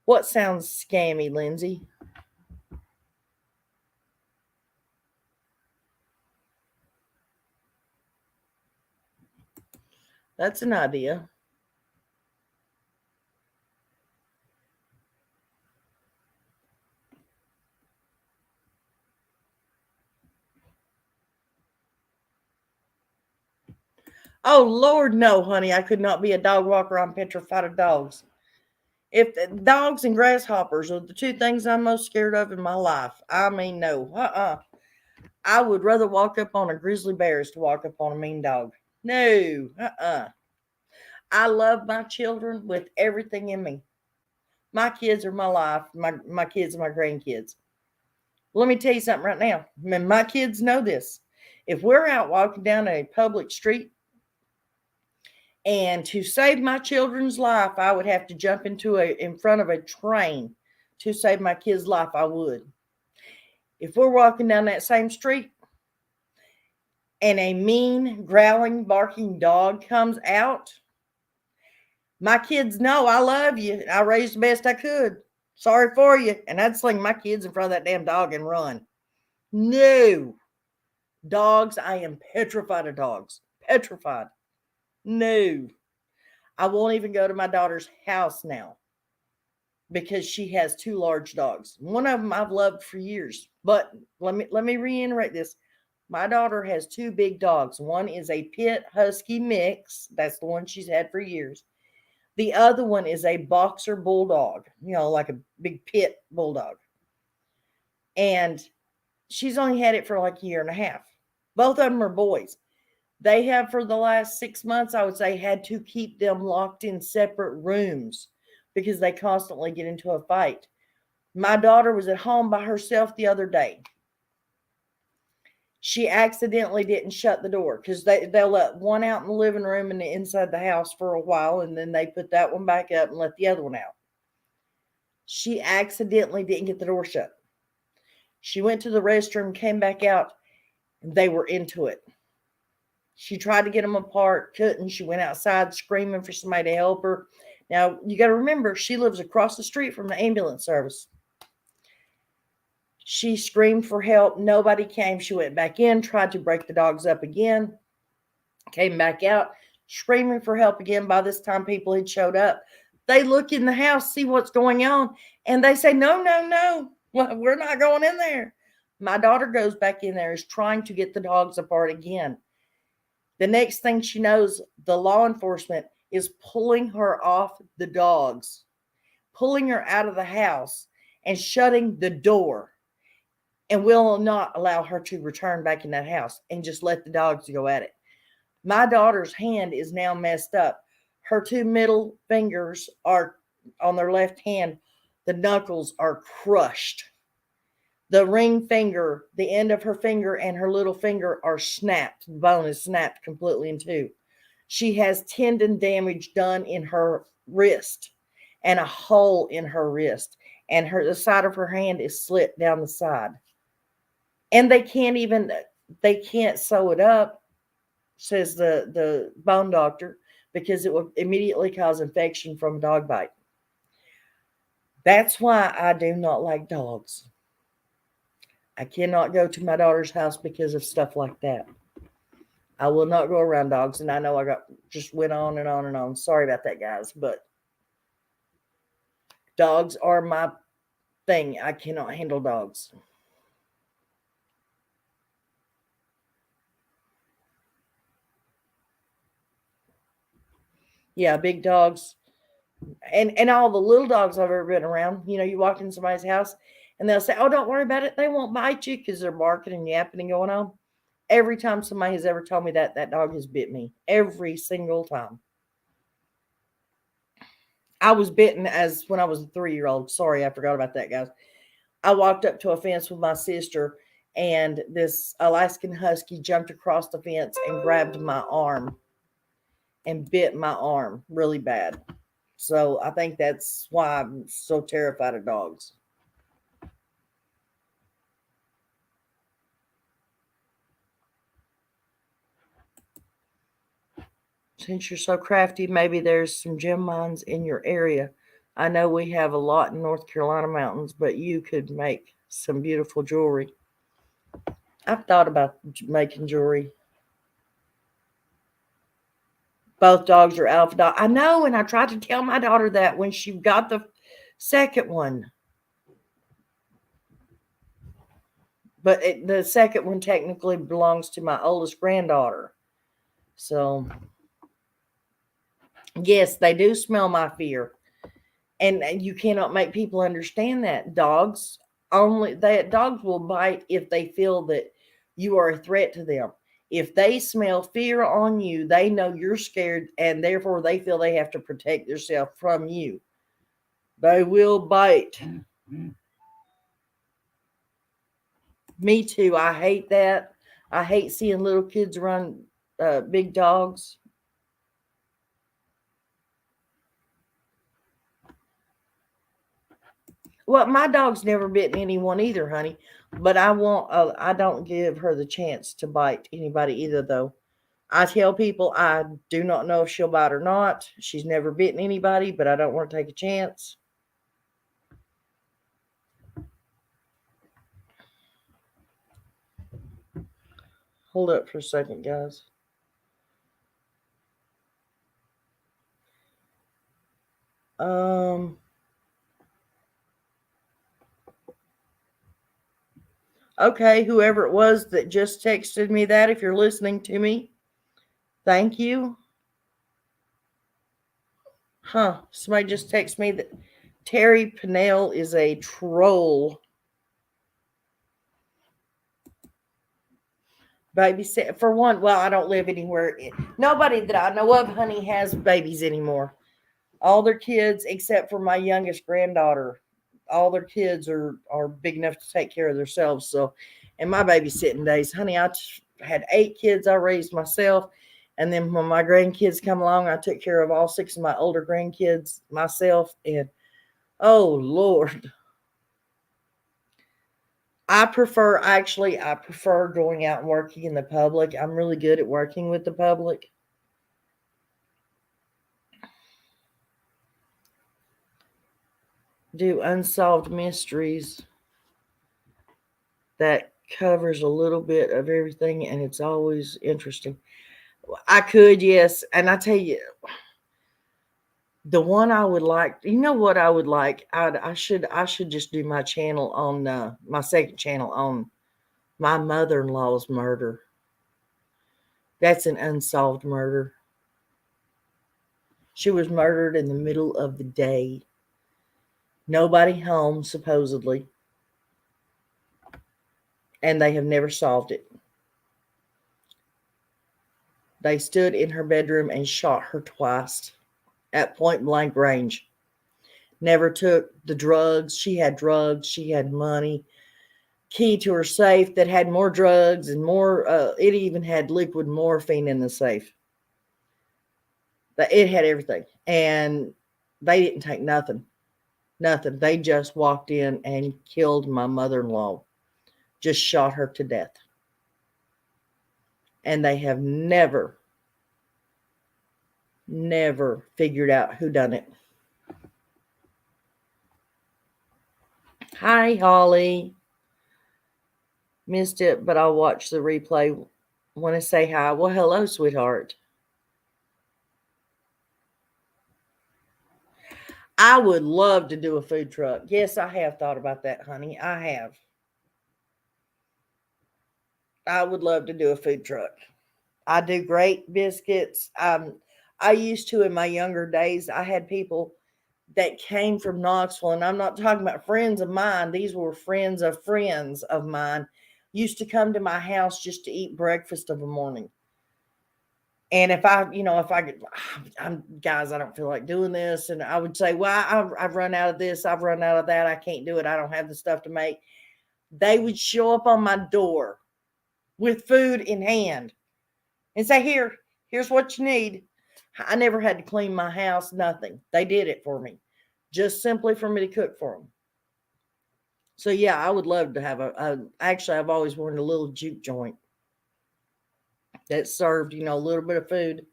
What sounds scammy, Lindsay? That's an idea. Oh, Lord, no, honey. I could not be a dog walker. I'm petrified of dogs. If dogs and grasshoppers are the two things I'm most scared of in my life, I mean, no. I would rather walk up on a grizzly bear as to walk up on a mean dog. No. I love my children with everything in me. My kids are my life. My kids and my grandkids. Let me tell you something right now. My kids know this. If we're out walking down a public street, and to save my children's life, I would have to jump in front of a train to save my kid's life. I would. If we're walking down that same street and a mean, growling, barking dog comes out, my kids know I love you. I raised the best I could. Sorry for you. And I'd sling my kids in front of that damn dog and run. No. Dogs, I am petrified of dogs. Petrified. No. I won't even go to my daughter's house now because she has two large dogs. One of them I've loved for years. But let me reiterate this. My daughter has two big dogs. One is a pit husky mix. That's the one she's had for years. The other one is a boxer bulldog, like a big pit bulldog. And she's only had it for like a year and a half. Both of them are boys. They have, for the last 6 months, I would say, had to keep them locked in separate rooms because they constantly get into a fight. My daughter was at home by herself the other day. She accidentally didn't shut the door because they'll let one out in the living room and inside the house for a while, and then they put that one back up and let the other one out. She accidentally didn't get the door shut. She went to the restroom, came back out, and they were into it. She tried to get them apart, couldn't. She went outside screaming for somebody to help her. Now, you got to remember, she lives across the street from the ambulance service. She screamed for help. Nobody came. She went back in, tried to break the dogs up again, came back out, screaming for help again. By this time, people had showed up. They look in the house, see what's going on, and they say, no, we're not going in there. My daughter goes back in there, is trying to get the dogs apart again. The next thing she knows, the law enforcement is pulling her off the dogs, pulling her out of the house and shutting the door, and will not allow her to return back in that house and just let the dogs go at it. My daughter's hand is now messed up. Her two middle fingers are on their left hand. The knuckles are crushed. The ring finger, the end of her finger and her little finger are snapped. The bone is snapped completely in two. She has tendon damage done in her wrist and a hole in her wrist. And the side of her hand is slit down the side. And they can't sew it up, says the bone doctor, because it will immediately cause infection from a dog bite. That's why I do not like dogs. I cannot go to my daughter's house because of stuff like that. I will not go around dogs. And I know I just went on and on and on. Sorry about that, guys. But dogs are my thing. I cannot handle dogs. Yeah, big dogs. And all the little dogs I've ever been around. You walk in somebody's house and they'll say, oh, don't worry about it. They won't bite you because they're barking and yapping and going on. Every time somebody has ever told me that dog has bit me. Every single time. I was bitten when I was a 3-year-old. Sorry, I forgot about that, guys. I walked up to a fence with my sister, and this Alaskan Husky jumped across the fence and grabbed my arm and bit my arm really bad. So I think that's why I'm so terrified of dogs. Since you're so crafty, maybe there's some gem mines in your area. I know we have a lot in North Carolina mountains, but you could make some beautiful jewelry. I've thought about making jewelry. Both dogs are alpha dog. I know, and I tried to tell my daughter that when she got the second one. But the second one technically belongs to my oldest granddaughter. So, yes, they do smell my fear. And you cannot make people understand that. Dogs will bite if they feel that you are a threat to them. If they smell fear on you, they know you're scared, and therefore they feel they have to protect themselves from you. They will bite. Me too. I hate that. I hate seeing little kids run big dogs. Well, my dog's never bitten anyone either, honey. But I don't give her the chance to bite anybody either, though. I tell people I do not know if she'll bite or not. She's never bitten anybody, but I don't want to take a chance. Hold up for a second, guys. Okay, whoever it was that just texted me that, if you're listening to me, thank you. Somebody just texted me that Terry Pinnell is a troll. Babysit for one. Well, I don't live anywhere. Nobody that I know of, honey, has babies anymore. All their kids, except for my youngest granddaughter, all their kids are big enough to take care of themselves. So, in my babysitting days, honey, I had 8 kids I raised myself. And then when my grandkids come along, I took care of all 6 of my older grandkids myself. And oh, Lord. I prefer going out and working in the public. I'm really good at working with the public. Do unsolved mysteries that covers a little bit of everything, and it's always interesting. I could, yes. And I tell you, the one I would like, you know what I would like? I should just do my channel on my second channel on my mother-in-law's murder. That's an unsolved murder. She was murdered in the middle of the day. Nobody home, supposedly. And they have never solved it. They stood in her bedroom and shot her twice at point blank range. Never took the drugs. She had drugs. She had money. Key to her safe that had more drugs and more. It even had liquid morphine in the safe. It had everything. And they didn't take nothing. Nothing. They just walked in and killed my mother-in-law. Just shot her to death. And they have never figured out who done it. Hi, Holly. Missed it, but I'll watch the replay. Want to say hi? Well, hello, sweetheart. I would love to do a food truck. Yes, I have thought about that, honey. I have. I would love to do a food truck. I do great biscuits. I used to in my younger days. I had people that came from Knoxville, and I'm not talking about friends of mine. These were friends of mine. Used to come to my house just to eat breakfast of a morning. And if I'm guys, I don't feel like doing this. And I would say, well, I've run out of this. I've run out of that. I can't do it. I don't have the stuff to make. They would show up on my door with food in hand and say, here's what you need. I never had to clean my house, nothing. They did it for me, just simply for me to cook for them. So yeah, I would love to have actually, I've always wanted a little juke joint that served, a little bit of food.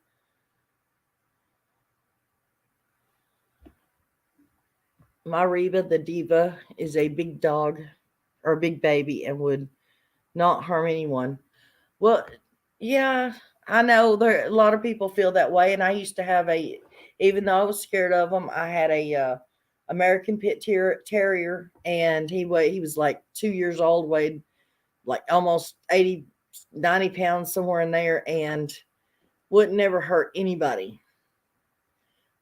My Reba, the diva, is a big dog or a big baby and would not harm anyone. Well, yeah, I know there a lot of people feel that way, and I used to have even though I was scared of them, I had a American Pit Terrier, and he was like 2 years old, weighed like almost 80, 90 pounds somewhere in there, and would never hurt anybody.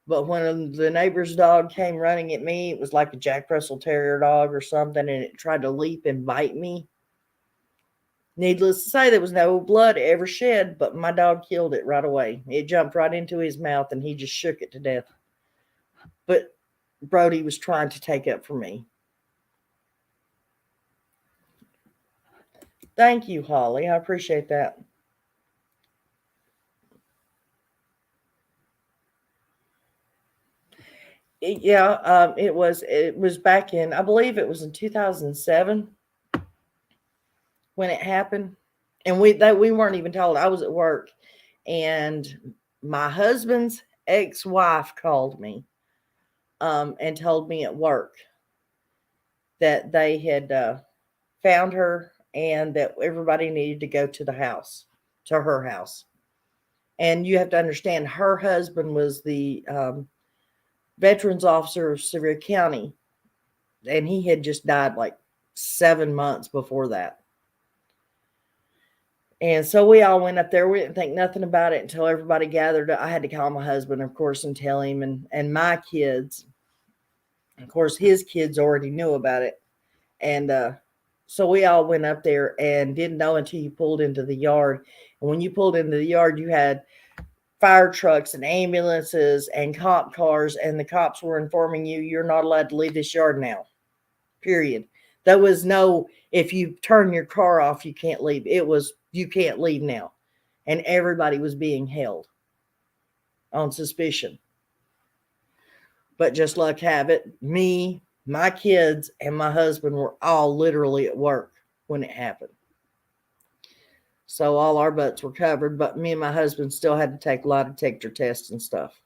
But when the neighbor's dog came running at me, it was like a Jack Russell Terrier dog or something, and it tried to leap and bite me. Needless to say, there was no blood ever shed, but my dog killed it right away. It jumped right into his mouth, and he just shook it to death. But Brody was trying to take up for me. Thank you, Holly. I appreciate that. It was back in, I believe it was in 2007 when it happened, and we weren't even told. I was at work, and my husband's ex-wife called me, and told me at work that they had found her and that everybody needed to go to her house. And you have to understand, her husband was the veterans officer of Sevier County, and he had just died like 7 months before that. And so we all went up there. We didn't think nothing about it until everybody gathered. I had to call my husband, of course, and tell him, and my kids. Of course, his kids already knew about it. And so we all went up there and didn't know until you pulled into the yard. And when you pulled into the yard, you had fire trucks and ambulances and cop cars, and the cops were informing you, you're not allowed to leave this yard now. Period. There was no, if you turn your car off, you can't leave. It was, you can't leave now. And everybody was being held on suspicion. But just luck have it, me, my kids, and my husband were all literally at work when it happened. So all our butts were covered, but me and my husband still had to take lie detector tests and stuff.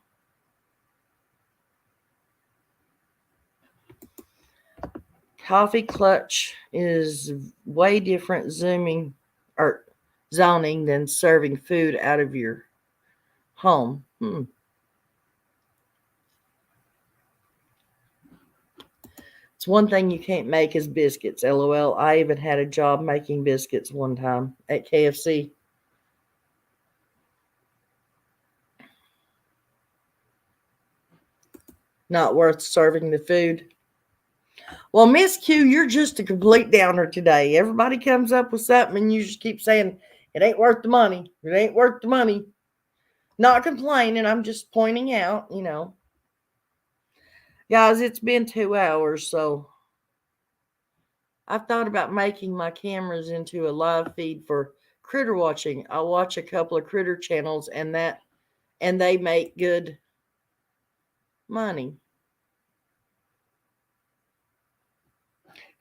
Coffee clutch is way different zoning than serving food out of your home. It's one thing you can't make is biscuits. LOL. I even had a job making biscuits one time at KFC. Not worth serving the food. Well, Miss Q, you're just a complete downer today. Everybody comes up with something and you just keep saying, it ain't worth the money. It ain't worth the money. Not complaining. I'm just pointing out, Guys, it's been 2 hours, so I've thought about making my cameras into a live feed for critter watching. I'll watch a couple of critter channels and they make good money.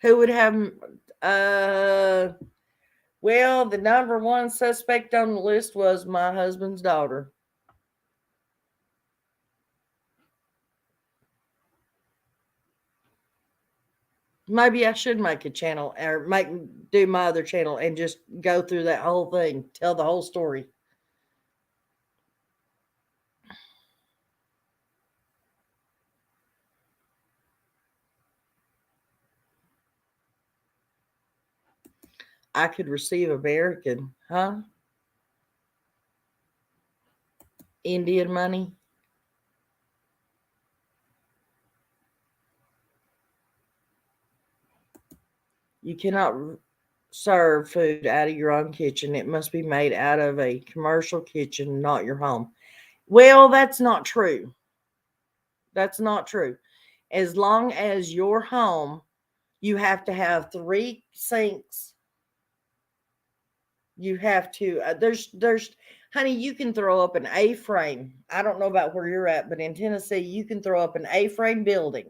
Who would have well, the number one suspect on the list was my husband's daughter. Maybe I should make a channel or do my other channel and just go through that whole thing, tell the whole story. I could receive American, huh? Indian money. You cannot serve food out of your own kitchen. It must be made out of a commercial kitchen, not your home. Well, that's not true. That's not true. As long as your home, you have to have 3 sinks. You have to, there's Honey, you can throw up an A-frame. I don't know about where you're at, but in Tennessee, you can throw up an A-frame building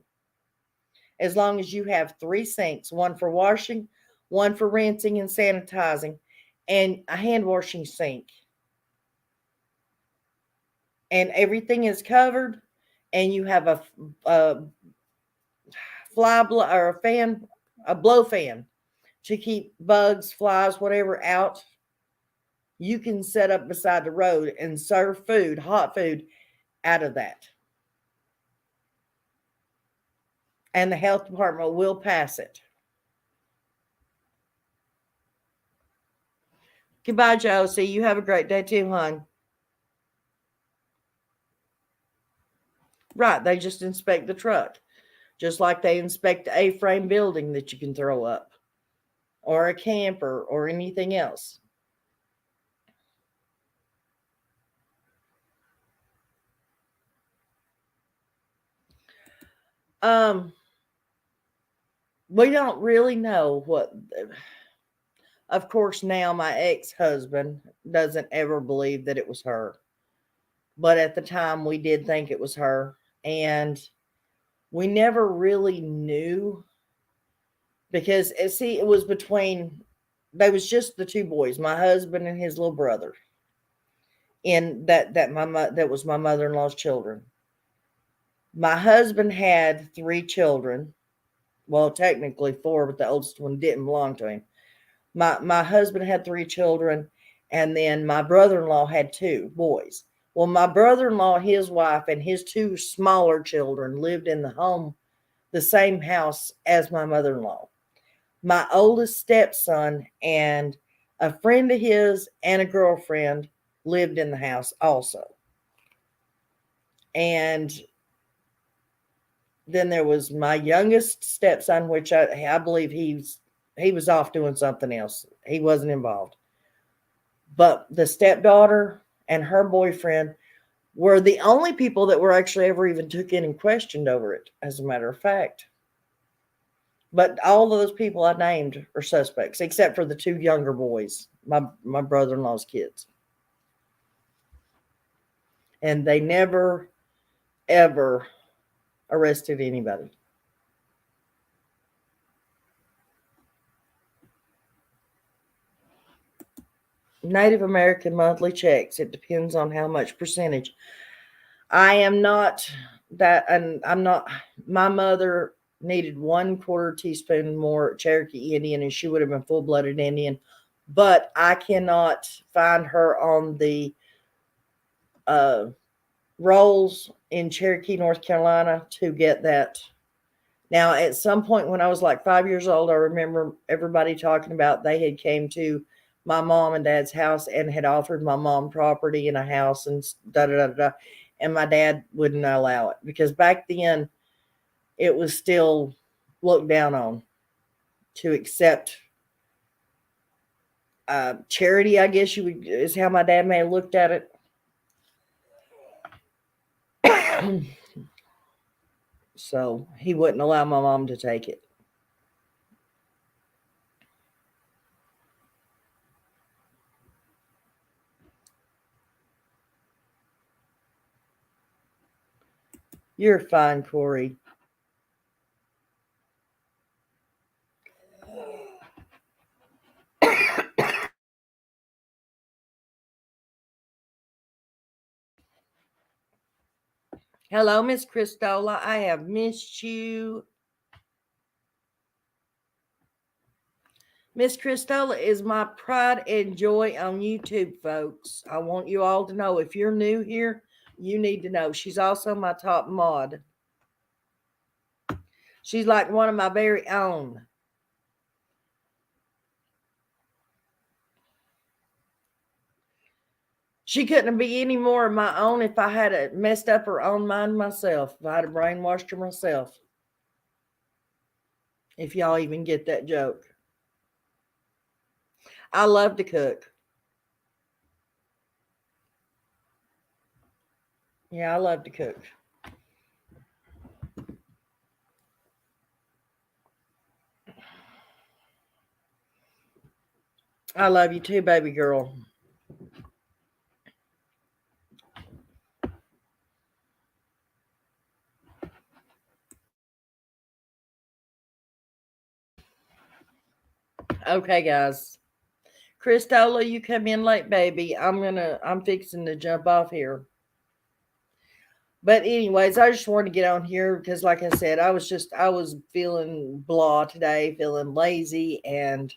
as long as you have 3 sinks, one for washing, one for rinsing and sanitizing, and a hand washing sink. And everything is covered, and you have a or a fan, a blow fan to keep bugs, flies, whatever out. You can set up beside the road and serve food, hot food, out of that. And the health department will pass it. Goodbye, Josie. You have a great day too, hon. Right, they just inspect the truck, just like they inspect the A-frame building that you can throw up, or a camper, or anything else. We don't really know what. Of course, now my ex-husband doesn't ever believe that it was her, but at the time we did think it was her, and we never really knew because see, it was between. There was just the two boys, my husband and his little brother, and that was my mother-in-law's children. My husband had 3 children. Well, technically 4, but the oldest one didn't belong to him. My husband had 3 children, and then my brother-in-law had 2 boys. Well, my brother-in-law, his wife, and his 2 smaller children lived in the same house as my mother-in-law. My oldest stepson and a friend of his and a girlfriend lived in the house also. And then there was my youngest stepson, which I believe he was off doing something else. He wasn't involved. But the stepdaughter and her boyfriend were the only people that were actually ever even took in and questioned over it, as a matter of fact. But all of those people I named are suspects, except for the 2 younger boys, my brother-in-law's kids. And they never, ever arrested anybody. Native American monthly checks. It depends on how much percentage. I am not that, and I'm not. My mother needed 1/4 teaspoon more Cherokee Indian, and she would have been full-blooded Indian. But I cannot find her on the rolls in Cherokee, North Carolina, to get that. Now, at some point when I was like 5 years old, I remember everybody talking about they had came to my mom and dad's house and had offered my mom property in a house and da da da da. And my dad wouldn't allow it because back then it was still looked down on to accept charity, I guess is how my dad may have looked at it. So he wouldn't allow my mom to take it. You're fine, Corey. Hello, Miss Christola. I have missed you. Miss Christola is my pride and joy on YouTube, folks. I want you all to know if you're new here, you need to know. She's also my top mod. She's like one of my very own. She couldn't be any more of my own if I had messed up her own mind myself, if I had brainwashed her myself. If y'all even get that joke. I love to cook. Yeah, I love to cook. I love you too, baby girl. Okay, guys. Christola, you come in late, baby. I'm fixing to jump off here. But anyways, I just wanted to get on here because, like I said, I was feeling blah today, feeling lazy, and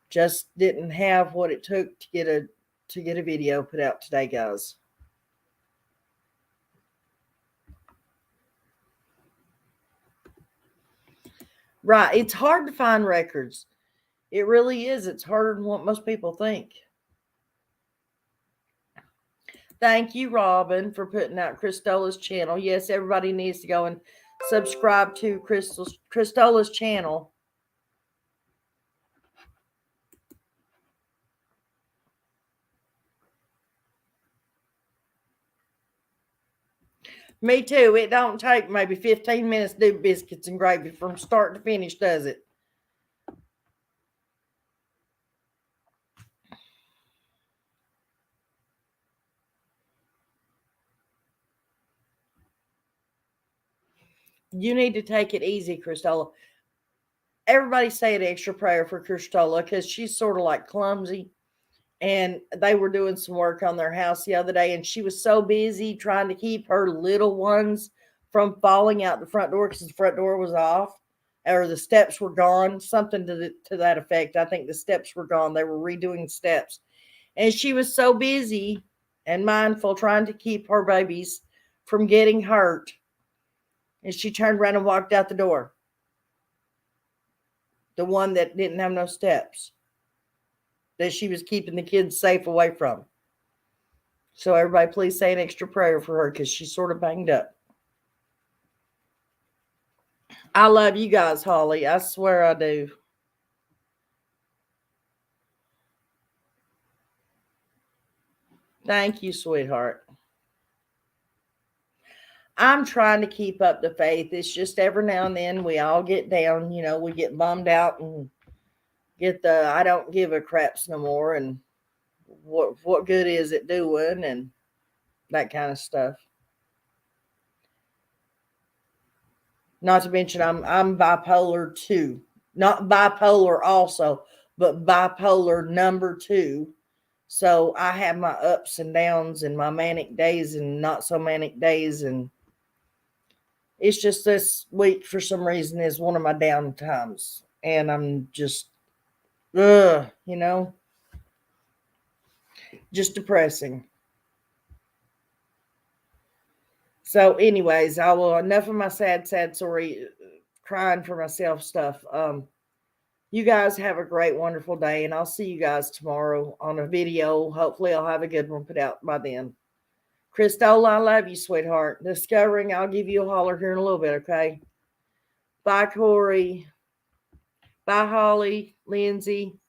just didn't have what it took to get a video put out today, guys. Right, it's hard to find records. It really is. It's harder than what most people think. Thank you, Robin, for putting out Christola's channel. Yes, everybody needs to go and subscribe to Christola's channel. Me too. It don't take maybe 15 minutes to do biscuits and gravy from start to finish, does it? You need to take it easy, Christola. Everybody say an extra prayer for Christola because she's sort of like clumsy. And they were doing some work on their house the other day, and she was so busy trying to keep her little ones from falling out the front door because the front door was off or the steps were gone, something to that effect. I think the steps were gone. They were redoing steps. And she was so busy and mindful trying to keep her babies from getting hurt. And she turned around and walked out the door. The one that didn't have no steps, that she was keeping the kids safe away from. So everybody please say an extra prayer for her because she's sort of banged up. I love you guys, Holly. I swear I do. Thank you, sweetheart. I'm trying to keep up the faith. It's just every now and then we all get down, we get bummed out and get the I don't give a craps no more, and what good is it doing, and that kind of stuff. Not to mention I'm bipolar too. Not bipolar also, but bipolar number 2. So I have my ups and downs and my manic days and not so manic days, and it's just this week for some reason is one of my down times, and I'm just just depressing. So, anyways, I will enough of my sad story, crying for myself stuff. You guys have a great, wonderful day, and I'll see you guys tomorrow on a video. Hopefully, I'll have a good one put out by then. Christola, I love you, sweetheart. Discovering, I'll give you a holler here in a little bit, okay? Bye, Corey. Bye, Holly, Lindsay.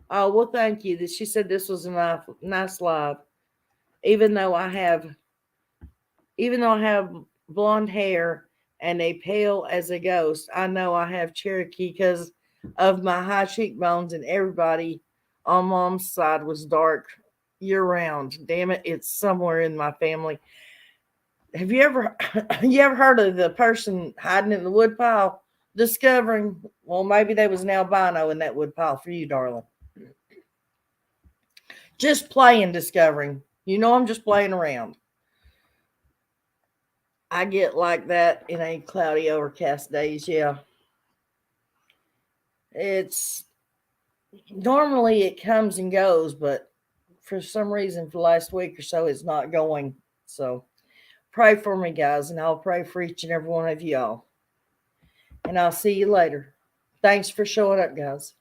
Oh, well, thank you. She said this was a nice live. Even though I have blonde hair and a pale as a ghost, I know I have Cherokee because of my high cheekbones, and everybody on mom's side was dark year round. Damn it, it's somewhere in my family. Have you ever heard of the person hiding in the woodpile discovering, well, maybe there was an albino in that woodpile for you, darling. Just playing discovering. I'm just playing around. I get like that in a cloudy, overcast days. Yeah. It's normally it comes and goes, but for some reason for the last week or so, it's not going. So pray for me, guys, and I'll pray for each and every one of y'all. And I'll see you later. Thanks for showing up, guys.